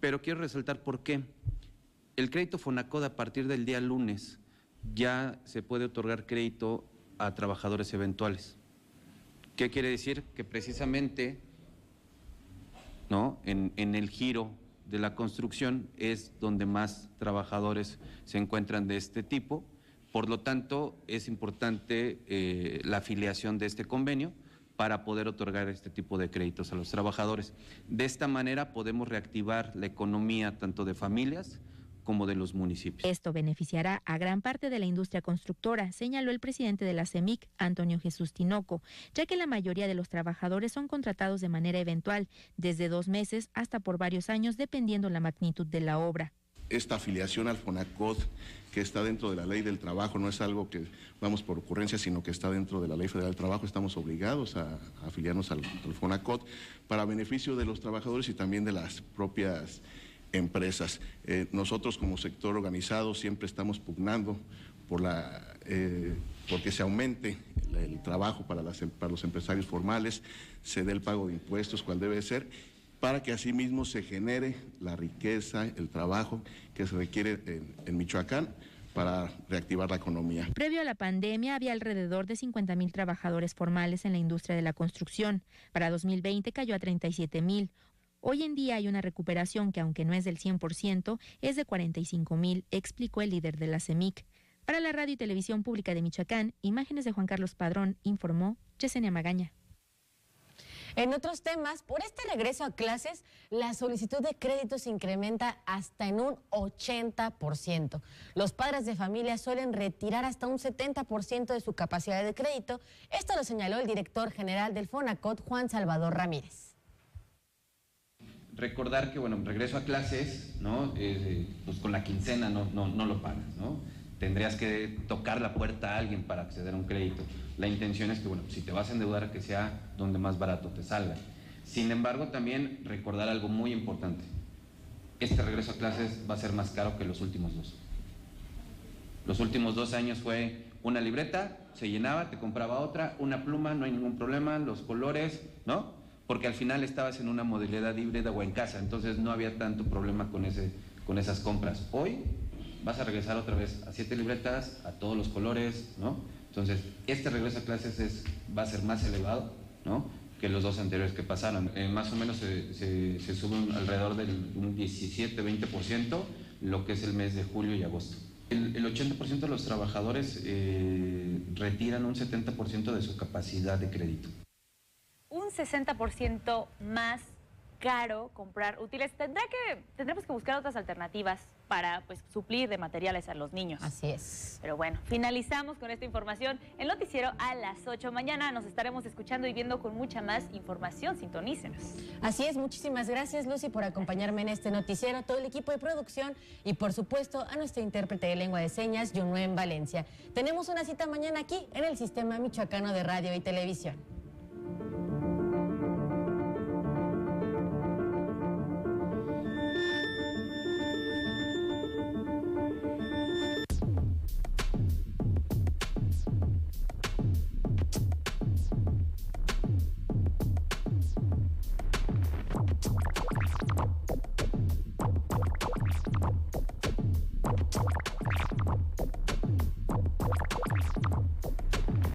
pero quiero resaltar por qué. El crédito Fonacot a partir del día lunes ya se puede otorgar crédito a trabajadores eventuales. ¿Qué quiere decir? Que precisamente, ¿no?, en el giro de la construcción es donde más trabajadores se encuentran de este tipo. Por lo tanto, es importante la afiliación de este convenio para poder otorgar este tipo de créditos a los trabajadores. De esta manera podemos reactivar la economía tanto de familias como de los municipios. Esto beneficiará a gran parte de la industria constructora, señaló el presidente de la CEMIC, Antonio Jesús Tinoco, ya que la mayoría de los trabajadores son contratados de manera eventual, desde 2 meses hasta por varios años, dependiendo la magnitud de la obra. Esta afiliación al Fonacot, que está dentro de la ley del trabajo, no es algo que vamos por ocurrencia, sino que está dentro de la ley federal del trabajo. Estamos obligados a afiliarnos al Fonacot para beneficio de los trabajadores y también de las propias empresas. Nosotros como sector organizado siempre estamos pugnando porque se aumente el trabajo para los empresarios formales, se dé el pago de impuestos, cual debe ser, para que asimismo se genere la riqueza, el trabajo que se requiere en Michoacán para reactivar la economía. Previo a la pandemia había alrededor de 50,000 trabajadores formales en la industria de la construcción. Para 2020 cayó a 37,000. Hoy en día hay una recuperación que, aunque no es del 100%, es de 45,000, explicó el líder de la CEMIC. Para la Radio y Televisión Pública de Michoacán, imágenes de Juan Carlos Padrón, informó Yesenia Magaña. En otros temas, por este regreso a clases, la solicitud de crédito se incrementa hasta en un 80%. Los padres de familia suelen retirar hasta un 70% de su capacidad de crédito. Esto lo señaló el director general del Fonacot, Juan Salvador Ramírez. Recordar que, bueno, regreso a clases, ¿no? Pues con la quincena no lo pagas, ¿no? Tendrías que tocar la puerta a alguien para acceder a un crédito. La intención es que, bueno, si te vas a endeudar, que sea donde más barato te salga. Sin embargo, también recordar algo muy importante. Este regreso a clases va a ser más caro que los últimos 2. Los últimos 2 años fue una libreta, se llenaba, te compraba otra, una pluma, no hay ningún problema, los colores, ¿no? Porque al final estabas en una modalidad híbrida o en casa, entonces no había tanto problema con esas compras. Hoy vas a regresar otra vez a 7 libretas, a todos los colores, ¿no? Entonces, este regreso a clases va a ser más elevado, ¿no?, que los 2 anteriores que pasaron. Más o menos se sube alrededor del 17-20% lo que es el mes de julio y agosto. El 80% de los trabajadores retiran un 70% de su capacidad de crédito. Un 60% más caro comprar útiles. Tendremos que buscar otras alternativas para, pues, suplir de materiales a los niños. Así es. Pero bueno, finalizamos con esta información. El noticiero a las 8 mañana. Nos estaremos escuchando y viendo con mucha más información. Sintonícenos. Así es. Muchísimas gracias, Lucy, por acompañarme en este noticiero, a todo el equipo de producción y, por supuesto, a nuestro intérprete de lengua de señas, Yunuen Valencia. Tenemos una cita mañana aquí en el Sistema Michoacano de Radio y Televisión.